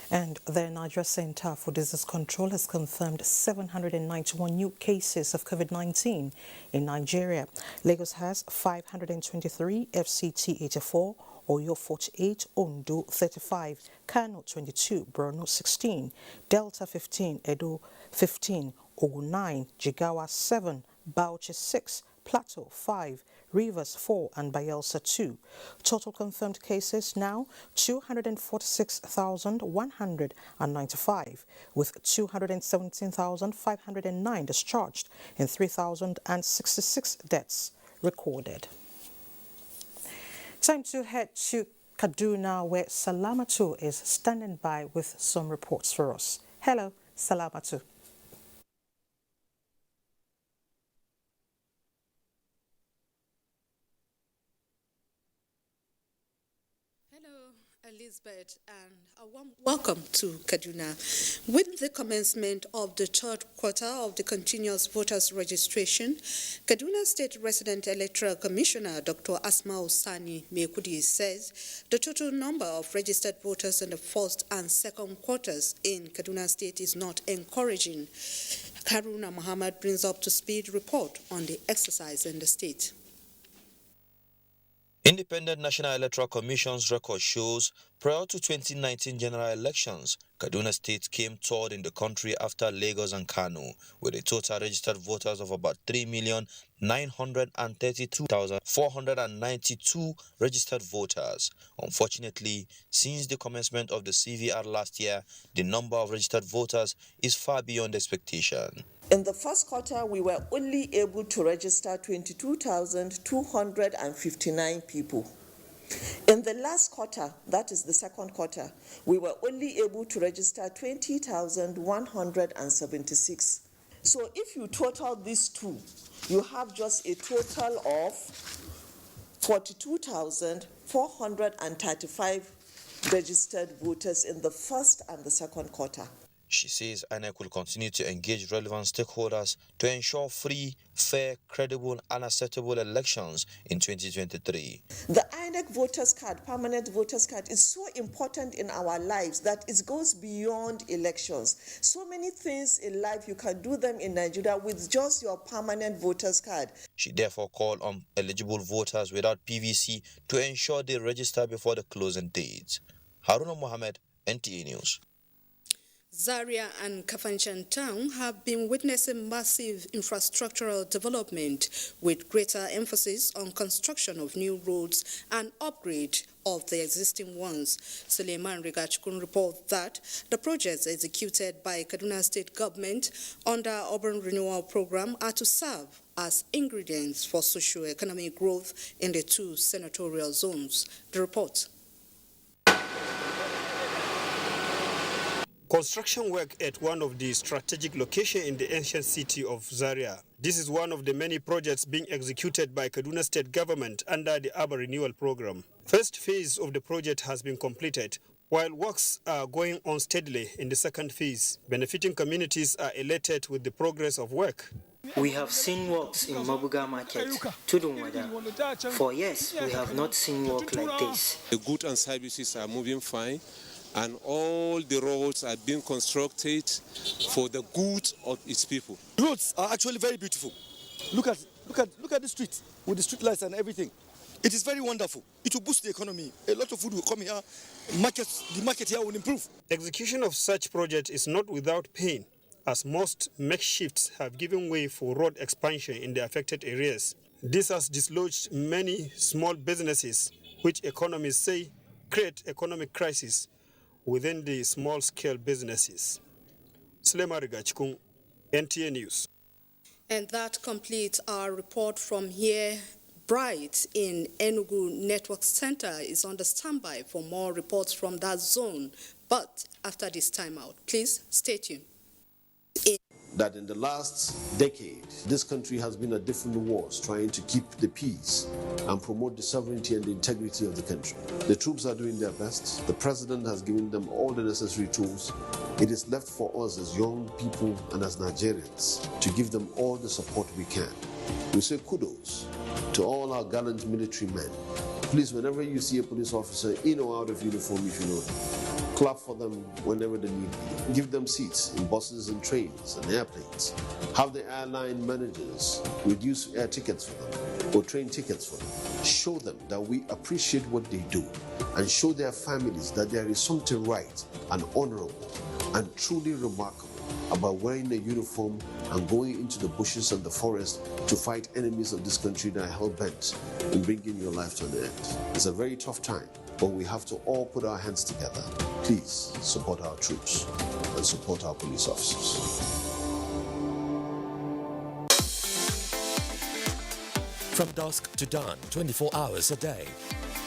S21: And the Nigeria Center for Disease Control has confirmed 791 new cases of COVID-19 in Nigeria. Lagos has 523, FCT 84, Oyo 48, Ondo 35, Kano 22, Borno 16, Delta 15, Edo 15, Ogun 9, Jigawa 7, Bauchi 6, Plateau 5, Rivers 4 and Bayelsa 2. Total confirmed cases now 246,195, with 217,509 discharged and 3,066 deaths recorded. Time to head to Kaduna, where Salamatu is standing by with some reports for us. Hello, Salamatu.
S6: Elizabeth, and a warm welcome to Kaduna. With the commencement of the third quarter of the continuous voters registration, Kaduna State Resident Electoral Commissioner Dr. Asma Osani Mekudi says the total number of registered voters in the first and second quarters in Kaduna State is not encouraging. Haruna Muhammad brings up to speed report on the exercise in the state.
S9: Independent National Electoral Commission's record shows prior to 2019 general elections, Kaduna State came third in the country after Lagos and Kano, with a total registered voters of about 3,932,492 registered voters. Unfortunately, since the commencement of the CVR last year, the number of registered voters is far beyond expectation.
S11: In the first quarter, we were only able to register 22,259 people. In the last quarter, that is the second quarter, we were only able to register 20,176. So if you total these two, you have just a total of 42,435 registered voters in the first and the second quarter.
S9: She says INEC will continue to engage relevant stakeholders to ensure free, fair, credible, and acceptable elections in 2023.
S11: The INEC voters card, permanent voters card, is so important in our lives that it goes beyond elections. So many things in life, you can do them in Nigeria with just your permanent voters card.
S9: She therefore called on eligible voters without PVC to ensure they register before the closing date. Haruna Mohammed, NTA News.
S6: Zaria and Kafanchan Town have been witnessing massive infrastructural development with greater emphasis on construction of new roads and upgrade of the existing ones. Suleiman Rigachkun reports that the projects executed by Kaduna State Government under Urban Renewal Program are to serve as ingredients for socio-economic growth in the two senatorial zones. The report.
S12: Construction work at one of the strategic locations in the ancient city of Zaria. This is one of the many projects being executed by Kaduna State Government under the Urban Renewal Program. First phase of the project has been completed, while works are going on steadily in the second phase. Benefiting communities are elated with the progress of work.
S13: We have seen works in Mabuga Market, Tudunwada. For years, we have not seen work like this.
S26: The goods and services are moving fine, and all the roads are being constructed for the good of its people.
S27: Roads are actually very beautiful. Look at the streets with the street lights and everything. It is very wonderful. It will boost the economy. A lot of food will come here. The market here will improve.
S12: Execution of such project is not without pain, as most makeshifts have given way for road expansion in the affected areas. This has dislodged many small businesses, which economists say create economic crisis within the small-scale businesses. Sulema Rigachkun, NTA News.
S6: And that completes our report from here. Bright in Enugu Network Center is on the standby for more reports from that zone. But after this timeout, please stay tuned.
S28: That in the last decade, this country has been at different wars trying to keep the peace and promote the sovereignty and the integrity of the country. The troops are doing their best. The president has given them all the necessary tools. It is left for us as young people and as Nigerians to give them all the support we can. We say kudos to all our gallant military men Please, whenever you see a police officer in or out of uniform, if you know them, clap for them whenever they need be. Give them seats in buses and trains and airplanes. Have the airline managers reduce air tickets for them or train tickets for them. Show them that we appreciate what they do and show their families that there is something right and honorable and truly remarkable about wearing a uniform and going into the bushes and the forest to fight enemies of this country that are hell-bent in bringing your life to an end. It's a very tough time, but we have to all put our hands together. Please support our troops and support our police officers.
S3: From dusk to dawn, 24 hours a day,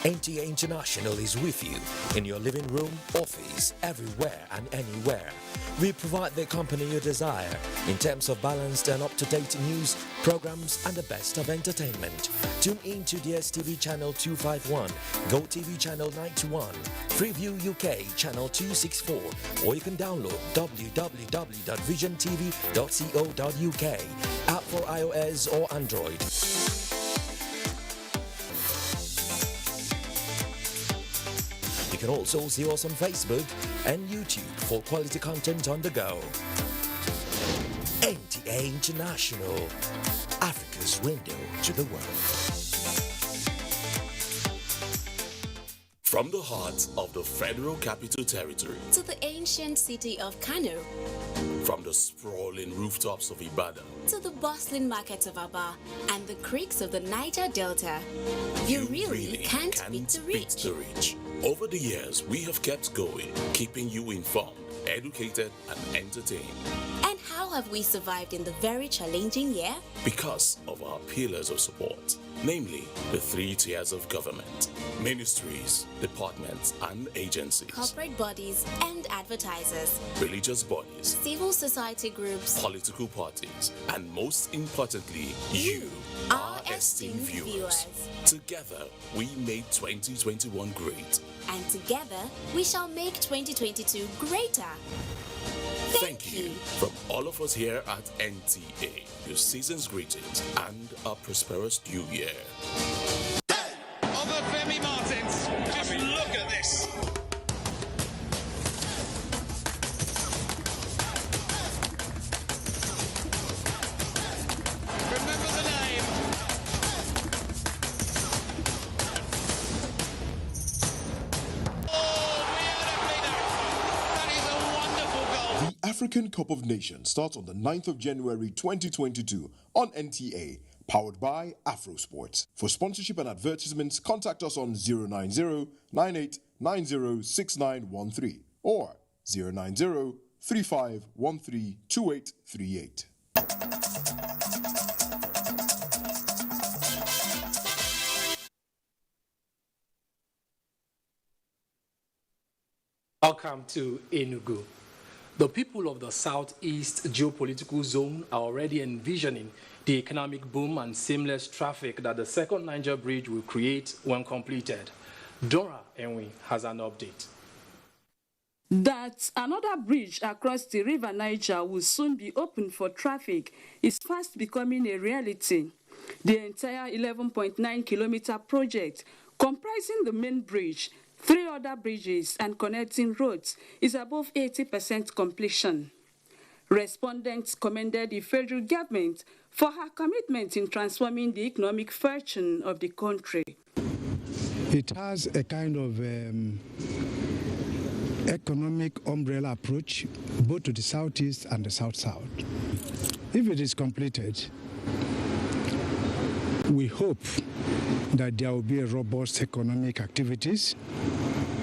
S3: NTA International is with you in your living room, office, everywhere and anywhere. We provide the company you desire in terms of balanced and up-to-date news, programs and the best of entertainment. Tune in to DSTV channel 251, GoTV channel 91, Freeview UK channel 264, or you can download www.visiontv.co.uk, app for iOS or Android. You can also see us on Facebook and YouTube for quality content on the go. NTA International, Africa's window to the world.
S8: From the heart of the Federal Capital Territory
S14: to the ancient city of Kano,
S8: from the sprawling rooftops of Ibadan
S14: to the bustling markets of Aba and the creeks of the Niger Delta, you really can't beat the reach.
S8: Over the years, we have kept going, keeping you informed, educated, and entertained.
S14: And how have we survived in the very challenging year?
S8: Because of our pillars of support, namely the 3 tiers of government, ministries, departments, and agencies,
S14: corporate bodies and advertisers,
S8: religious bodies,
S14: civil society groups,
S8: political parties, and most importantly, you, our esteemed viewers. Together, we made 2021 great.
S14: And together, we shall make 2022 greater.
S8: Thank you from all of us here at NTA. Your season's greetings and a prosperous new year.
S15: Femi Martins, just look at this. Remember the name.
S16: The African Cup of Nations starts on the 9th of January 2022 on NTA, powered by AfroSports. For sponsorship and advertisements, contact us on 090-9890-6913 or 090-3513-2838.
S17: Welcome to Enugu. The people of the southeast geopolitical zone are already envisioning the economic boom and seamless traffic that the second Niger Bridge will create when completed. Dora Enwi has an update.
S18: That another bridge across the river Niger will soon be open for traffic is fast becoming a reality. The entire 11.9-kilometer project, comprising the main bridge, 3 other bridges and connecting roads, is above 80% completion. Respondents commended the federal government for her commitment in transforming the economic fortune of the country.
S19: It has a kind of economic umbrella approach both to the southeast and the south-south. If it is completed, we hope that there will be a robust economic activities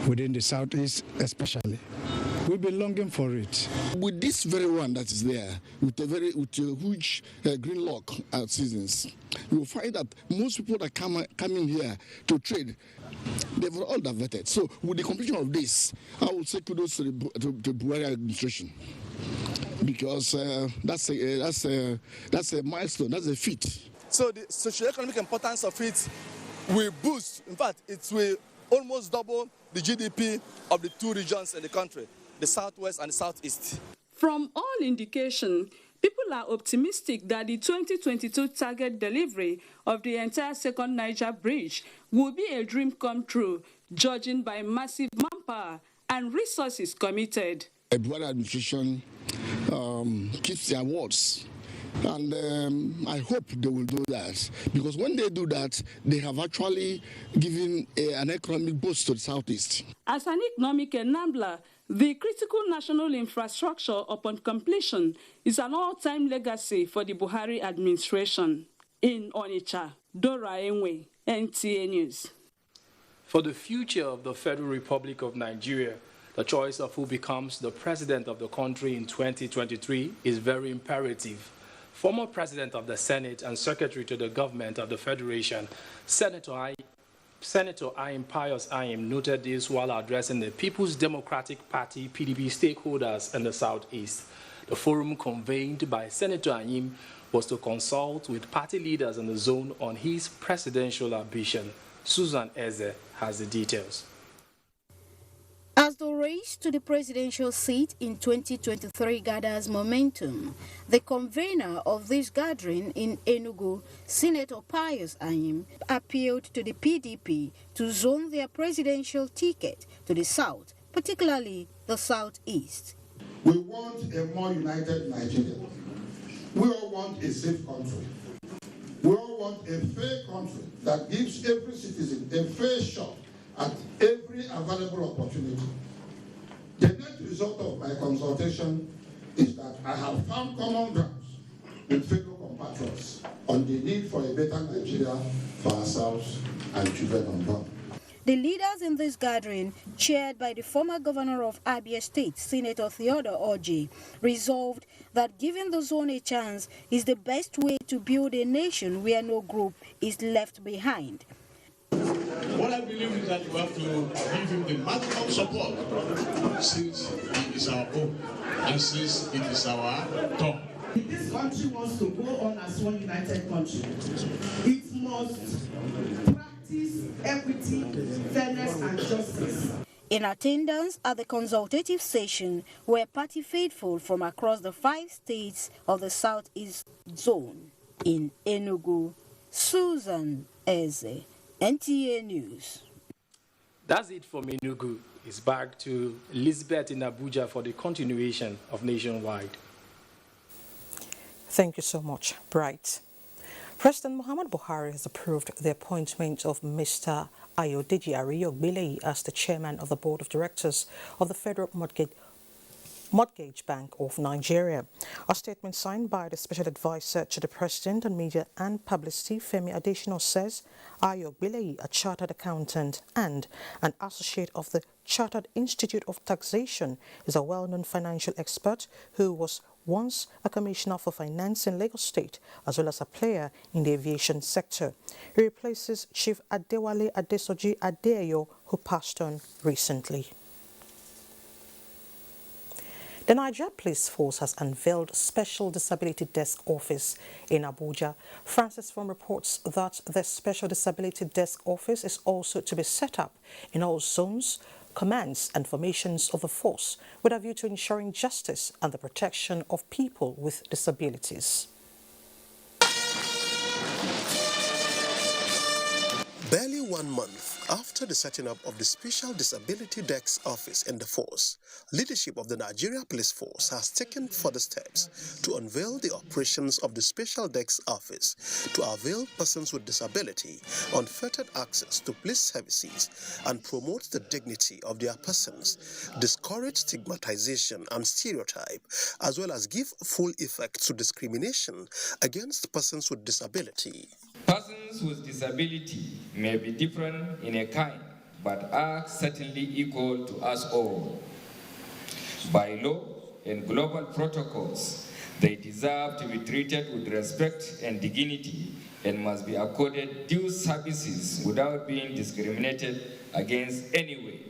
S19: within the southeast especially. We'll be longing for it.
S29: With this very one that is there, with a huge green lock at seasons, you will find that most people that come in here to trade, they've all diverted. So with the completion of this, I will say kudos to the Buhari administration, because that's a milestone, that's a feat.
S27: So the socio-economic importance of it will boost. In fact, it will almost double the GDP of the 2 regions in the country, the southwest and the southeast.
S18: From all indication, People are optimistic that the 2022 target delivery of the entire second Niger bridge will be a dream come true, judging by massive manpower and resources committed.
S29: The Buhari administration keeps their words. And I hope they will do that, because when they do that, they have actually given an economic boost to the Southeast.
S18: As an economic enabler, the critical national infrastructure upon completion is an all-time legacy for the Buhari administration. In Onitsha, Dora Enwe, NTA News.
S17: For the future of the Federal Republic of Nigeria, the choice of who becomes the president of the country in 2023 is very imperative. Former President of the Senate and Secretary to the Government of the Federation, Senator Ayim Pius Ayim, noted this while addressing the People's Democratic Party (PDP) stakeholders in the Southeast. The forum convened by Senator Ayim was to consult with party leaders in the zone on his presidential ambition. Susan Eze has the details.
S1: As the race to the presidential seat in 2023 gathers momentum, the convener of this gathering in Enugu, Senator Pius Ayim, appealed to the PDP to zone their presidential ticket to the south, particularly the southeast.
S4: We want a more united Nigeria. We all want a safe country. We all want a fair country that gives every citizen a fair shot at every available opportunity. The net result of my consultation is that I have found common grounds with fellow compatriots on the need for a better Nigeria for ourselves and children unborn.
S1: The leaders in this gathering, chaired by the former governor of Abia State, Senator Theodore Orji, resolved that giving the zone a chance is the best way to build a nation where no group is left behind.
S5: What I believe is that we have to give him the maximum support since he is our own and since it is our turn.
S10: If this country wants to go on as one united country, it must practice equity, fairness, and justice.
S1: In attendance at the consultative session were party faithful from across the 5 states of the Southeast Zone. In Enugu, Susan Eze, NTA News.
S17: That's it from Enugu. It's back to Elizabeth in Abuja for the continuation of Nationwide.
S21: Thank you so much, Bright. President Muhammad Buhari has approved the appointment of Mr. Ayodeji Ariyogbeleyi as the chairman of the board of directors of the Federal Mortgage Bank of Nigeria. A statement signed by the Special Advisor to the President on Media and Publicity, Femi Adesina, says Ayogbeleyi, a chartered accountant and an associate of the Chartered Institute of Taxation, is a well-known financial expert who was once a commissioner for finance in Lagos State, as well as a player in the aviation sector. He replaces Chief Adewale Adesoji Adeyo, who passed on recently. The Nigeria Police Force has unveiled a Special Disability Desk Office in Abuja. Francis From reports that the Special Disability Desk Office is also to be set up in all zones, commands and formations of the force with a view to ensuring justice and the protection of people with disabilities.
S28: Barely 1 month after the setting up of the Special Disability Desk Office in the force, leadership of the Nigeria Police Force has taken further steps to unveil the operations of the Special Desk Office to avail persons with disability unfettered access to police services and promote the dignity of their persons, discourage stigmatization and stereotype, as well as give full effect to discrimination against persons with disability.
S20: Persons with disability may be different in a kind, but are certainly equal to us all. By law and global protocols, they deserve to be treated with respect and dignity and must be accorded due services without being discriminated against anyway.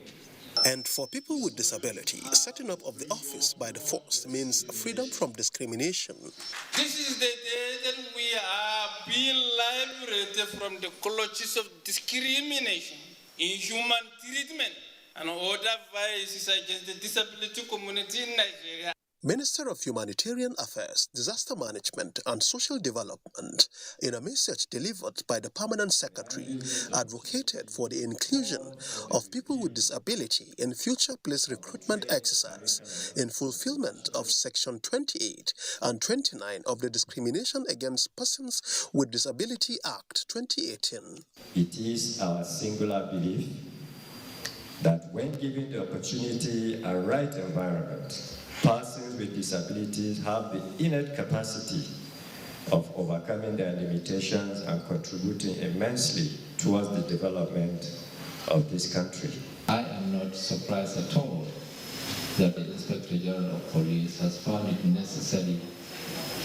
S28: And for people with disability, setting up of the office by the force means freedom from discrimination.
S22: This is the day that we are being liberated from the clutches of discrimination, inhuman treatment, and other vices against the disability community in Nigeria.
S28: Minister of Humanitarian Affairs, Disaster Management and Social Development, in a message delivered by the Permanent Secretary, advocated for the inclusion of people with disability in future police recruitment exercise in fulfillment of Section 28 and 29 of the Discrimination Against Persons with Disability Act 2018.
S2: It is our singular belief that when given the opportunity and right environment, persons with disabilities have the innate capacity of overcoming their limitations and contributing immensely towards the development of this country.
S7: I am not surprised at all that the Inspector General of Police has found it necessary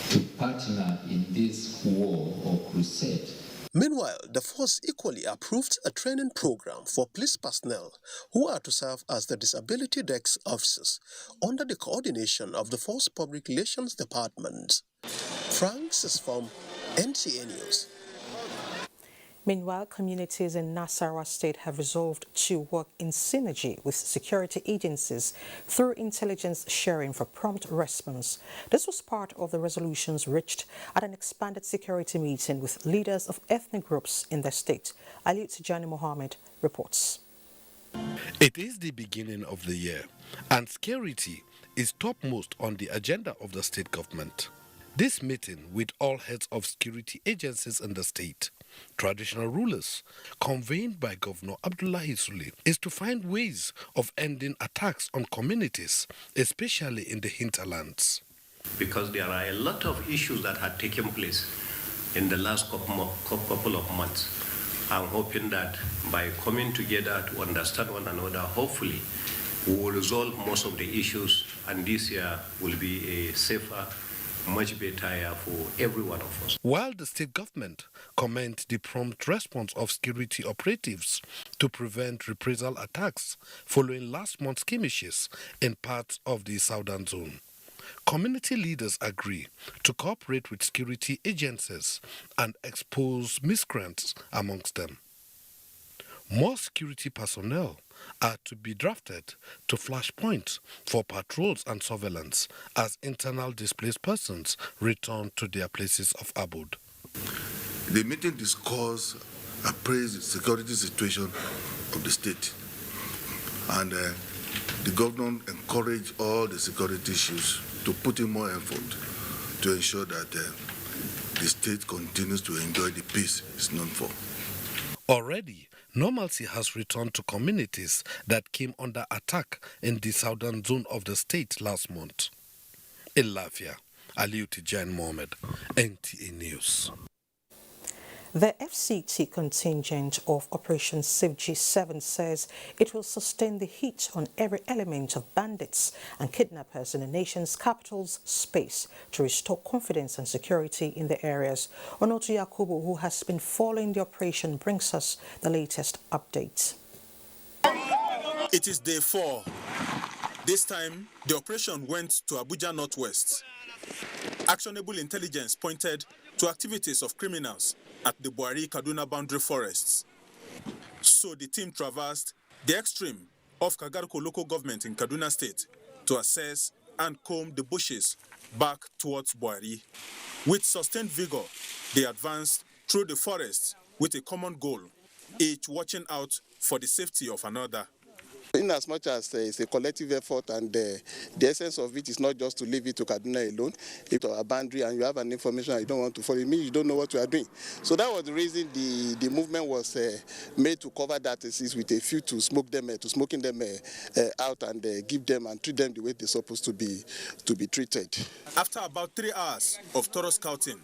S7: to partner in this war or crusade.
S28: Meanwhile, the force equally approved a training program for police personnel who are to serve as the disability desk officers under the coordination of the Force Public Relations Department. Francis from NTA News.
S21: Meanwhile, communities in Nasarawa State have resolved to work in synergy with security agencies through intelligence sharing for prompt response. This was part of the resolutions reached at an expanded security meeting with leaders of ethnic groups in the state. Ali Tijani Mohammed reports.
S9: It is the beginning of the year, and security is topmost on the agenda of the state government. This meeting with all heads of security agencies in the state, traditional rulers, convened by Governor Abdullahi Sule, is to find ways of ending attacks on communities, especially in the hinterlands.
S11: Because there are a lot of issues that had taken place in the last couple of months. I'm hoping that by coming together to understand one another, hopefully we will resolve most of the issues, and this year will be a safer, much better year for every one of us.
S9: While the state government commend the prompt response of security operatives to prevent reprisal attacks following last month's skirmishes in parts of the southern zone, community leaders agree to cooperate with security agencies and expose miscreants amongst them. More security personnel are to be drafted to flashpoints for patrols and surveillance as internal displaced persons return to their places of abode.
S13: The meeting discussed, appraised the security situation of the state, and the governor encouraged all the security issues to put in more effort to ensure that the state continues to enjoy the peace it's known for.
S9: Already, normalcy has returned to communities that came under attack in the southern zone of the state last month. In Lafia, Aliu Tijan Mohammed, NTA News.
S21: The FCT contingent of Operation Safe G7 says it will sustain the heat on every element of bandits and kidnappers in the nation's capital's space to restore confidence and security in the areas. Onotu Yakubu, who has been following the operation, brings us the latest updates.
S23: It is day 4. This time, the operation went to Abuja Northwest. Actionable intelligence pointed to activities of criminals at the Buhari-Kaduna boundary forests. So the team traversed the extreme of Kagarko local government in Kaduna State to assess and comb the bushes back towards Buhari. With sustained vigor, they advanced through the forest with a common goal, each watching out for the safety of another.
S24: In as much as it's a collective effort, and the essence of it is not just to leave it to Kaduna alone. If you have a boundary and you have an information you don't want to follow, it means you don't know what you are doing. So that was the reason the movement was made to cover that is with a few to smoking them out and give them and treat them the way they're supposed to be treated.
S23: After about 3 hours of thorough scouting,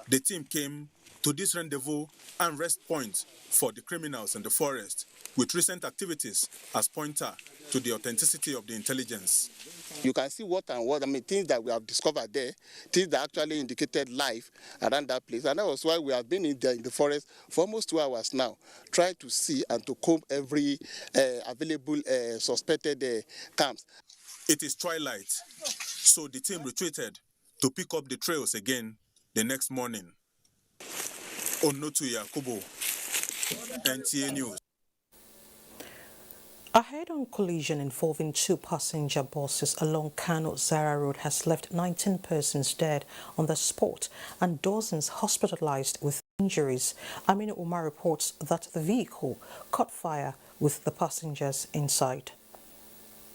S23: the team came to this rendezvous and rest point for the criminals in the forest, with recent activities as pointer to the authenticity of the intelligence.
S24: You can see things that we have discovered there, things that actually indicated life around that place. And that was why we have been in the forest for almost 2 hours now, trying to see and to comb every available suspected camps.
S23: It is twilight, so the team retreated to pick up the trails again the next morning. Onotu Yakubu, NTA News.
S21: A head-on collision involving two passenger buses along Kano-Zara Road has left 19 persons dead on the spot and dozens hospitalized with injuries. Aminu Umar reports that the vehicle caught fire with the passengers inside.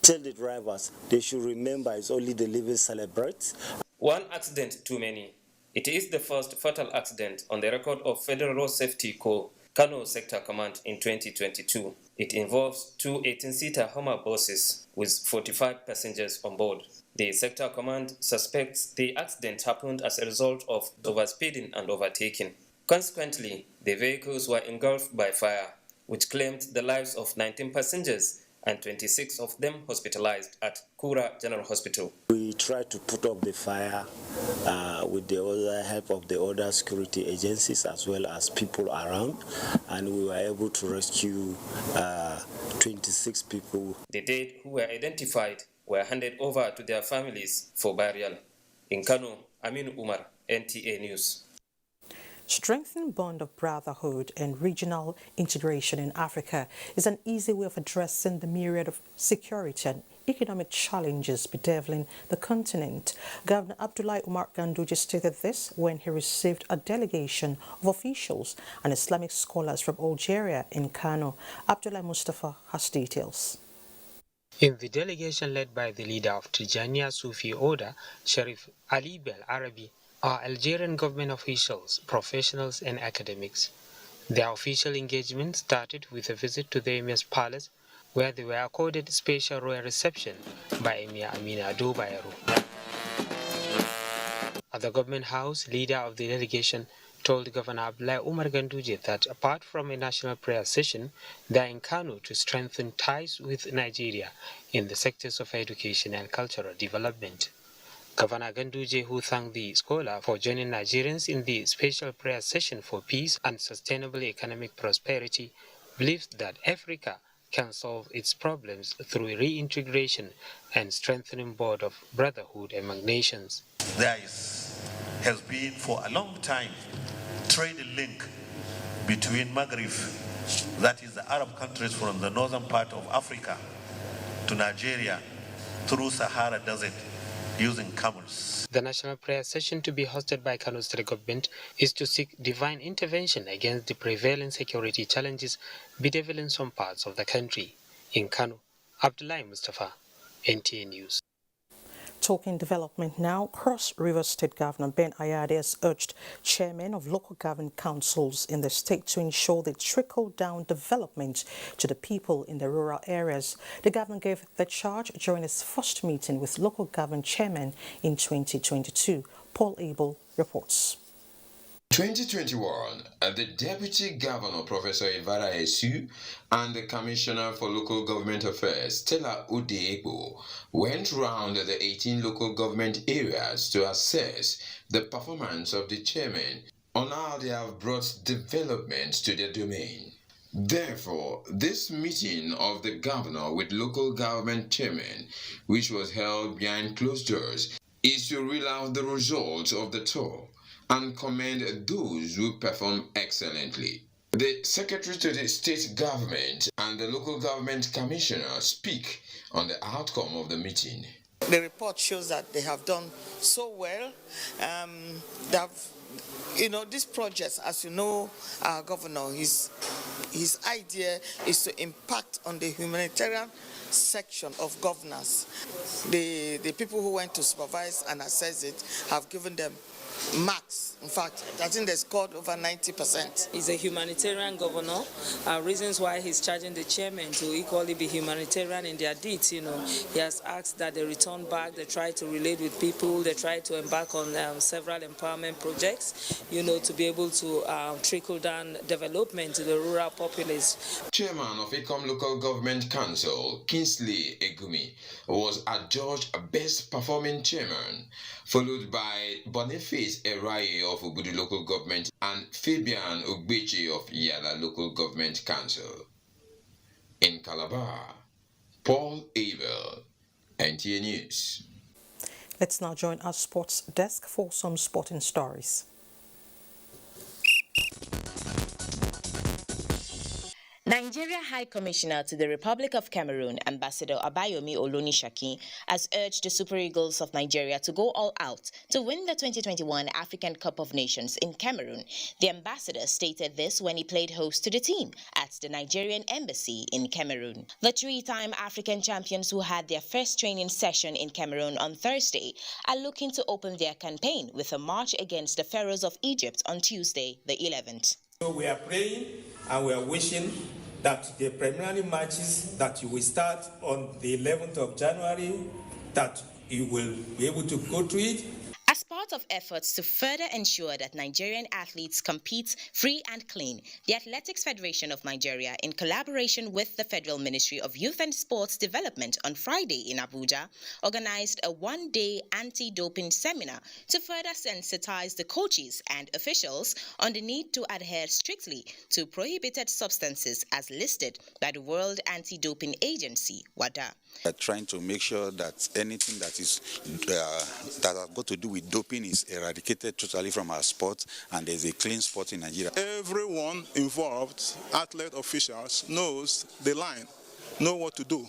S3: Tell the drivers they should remember it's only the living celebrates.
S6: One accident too many. It is the first fatal accident on the record of Federal Road Safety Corps Kano Sector Command in 2022. It involves two 18-seater Hummer buses with 45 passengers on board. The Sector Command suspects the accident happened as a result of overspeeding and overtaking. Consequently, the vehicles were engulfed by fire, which claimed the lives of 19 passengers and 26 of them hospitalized at Kura General Hospital.
S3: We tried to put up the fire with the other help of the other security agencies as well as people around, and we were able to rescue 26 people.
S6: The dead who were identified were handed over to their families for burial. In Kano, Aminu Umar, NTA News.
S21: Strengthening bond of brotherhood and regional integration in Africa is an easy way of addressing the myriad of security and economic challenges bedeviling the continent. Governor Abdullahi Umar Ganduje stated this when he received a delegation of officials and Islamic scholars from Algeria in Kano. Abdullahi Mustafa has details.
S8: In the delegation led by the leader of Tijaniya Sufi order, Sharif Ali Bel Arabi, are Algerian government officials, professionals and academics. Their official engagement started with a visit to the Emir's palace, where they were accorded special royal reception by Emir Amina Ado Bayero. At the government house, leader of the delegation told Governor Abdullahi Umar Ganduje that apart from a national prayer session, they are in Kano to strengthen ties with Nigeria in the sectors of education and cultural development. Governor Ganduje, who thanked the scholar for joining Nigerians in the special prayer session for peace and sustainable economic prosperity, believes that Africa can solve its problems through reintegration and strengthening bond of brotherhood among nations.
S12: There has been for a long time trade link between Maghreb, that is the Arab countries from the northern part of Africa, to Nigeria through Sahara Desert, using camels.
S8: The national prayer session to be hosted by Kano State government is to seek divine intervention against the prevailing security challenges bedeviling some parts of the country. In Kano, Abdullahi Mustafa, NTA News.
S21: Talking development now, Cross River State Governor Ben Ayade has urged chairmen of local government councils in the state to ensure they trickle down development to the people in the rural areas. The governor gave the charge during his first meeting with local government chairmen in 2022. Paul Abel reports.
S14: 2021, the Deputy Governor, Professor Ivara Esu, and the Commissioner for Local Government Affairs, Stella Udeebo, went round the 18 local government areas to assess the performance of the chairmen on how they have brought development to their domain. Therefore, this meeting of the governor with local government chairmen, which was held behind closed doors, is to reel out the results of the tour and commend those who perform excellently. The Secretary to the State Government and the Local Government Commissioner speak on the outcome of the meeting.
S15: The report shows that they have done so well. They have, these projects, as you know, our governor, his idea is to impact on the humanitarian section of governance. The people who went to supervise and assess it have given them marks. In fact, I think they scored over 90%.
S16: He's a humanitarian governor. Reasons why he's charging the chairman to equally be humanitarian in their deeds. He has asked that they return back, they try to relate with people, they try to embark on several empowerment projects, to be able to trickle down development to the rural populace.
S14: Chairman of Ecom Local Government Council, Kingsley Egumi, was adjudged Best Performing Chairman, followed by Boniface Eraye of Obudu Local Government and Fabian Ogbechi of Yala Local Government Council. In Calabar, Paul Abel, NTA News.
S21: Let's now join our sports desk for some sporting stories.
S4: Nigeria High Commissioner to the Republic of Cameroon, Ambassador Abayomi Olonisaki, has urged the Super Eagles of Nigeria to go all out to win the 2021 African Cup of Nations in Cameroon. The ambassador stated this when he played host to the team at the Nigerian embassy in Cameroon. The three-time African champions who had their first training session in Cameroon on Thursday are looking to open their campaign with a march against the Pharaohs of Egypt on Tuesday, the 11th.
S5: So we are praying and we are wishing that the preliminary matches that you will start on the 11th of January, that you will be able to go to it.
S4: As part of efforts to further ensure that Nigerian athletes compete free and clean, the Athletics Federation of Nigeria, in collaboration with the Federal Ministry of Youth and Sports Development on Friday in Abuja, organized a one-day anti-doping seminar to further sensitize the coaches and officials on the need to adhere strictly to prohibited substances as listed by the World Anti-Doping Agency, WADA.
S10: Trying to make sure that anything that is that has got to do with doping is eradicated totally from our sport, and there's a clean sport in Nigeria.
S18: Everyone involved, athlete officials, knows the line, know what to do,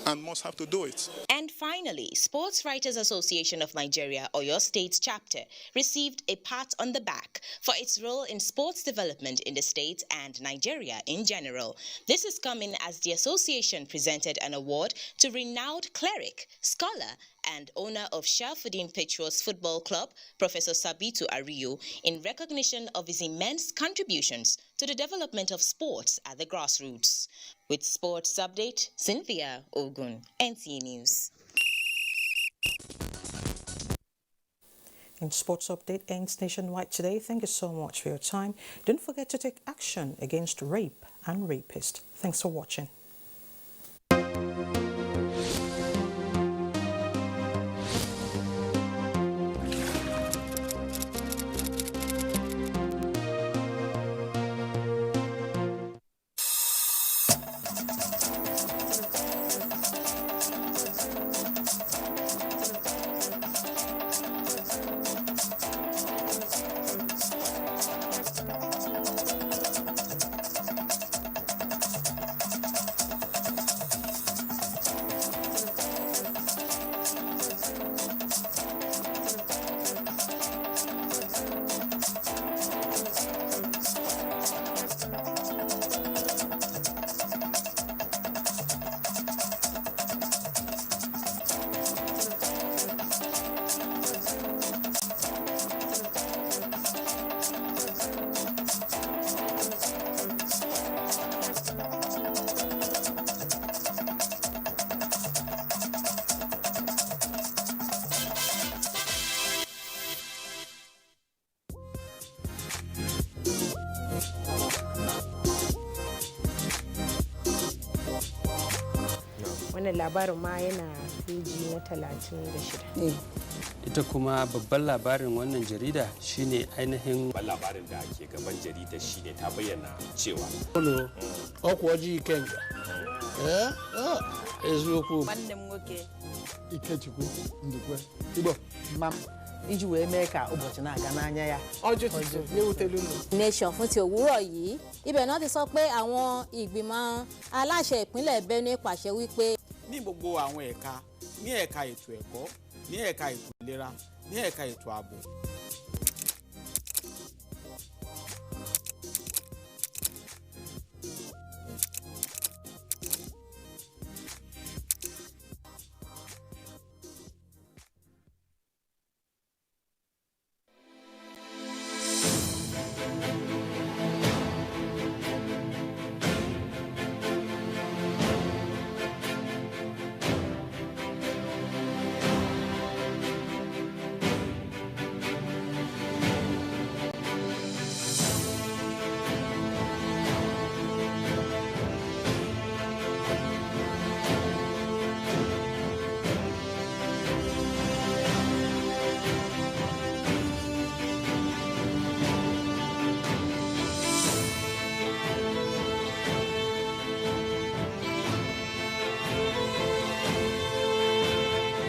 S18: and must have to do it.
S4: And finally, Sports Writers Association of Nigeria, Oyo State Chapter, received a pat on the back for its role in sports development in the state and Nigeria in general. This is coming as the association presented an award to renowned cleric, scholar, and owner of Sharfuddin Petros Football Club, Professor Sabitu Ariyo, in recognition of his immense contributions to the development of sports at the grassroots. With Sports Update, Cynthia Ogun, NTA News.
S21: And Sports Update ends nationwide today. Thank you so much for your time. Don't forget to take action against rape and rapists. Thanks for watching.
S19: wannan labarin ma yana peji na 36.
S25: Ita kuma babban labarin wannan jarida shine ainihin
S26: labarin da ke gaban jarida shine ta bayyana cewa
S27: ọkwa ọjị Ikenga eziokwu
S19: nwanne m nwoke
S27: Ikechukwu Ndukwe Igbo mam
S29: iji wee mee ka ụbọchị na-aga n'anya ya
S27: ọjọ́ léwútẹ́lú nù.
S30: Nation fún ti òwúrọ̀ yìí ibẹ̀ náà ti sọ pé àwọn ìgbìmọ̀ aláṣẹ ìpínlẹ̀ Benue pàṣẹ wípé
S31: ní gbogbo àwọn ẹ̀ka ní ẹ̀ka ètò ẹ̀kọ́ ní ẹ̀ka ètò ìlera ní ẹ̀ka ètò ààbò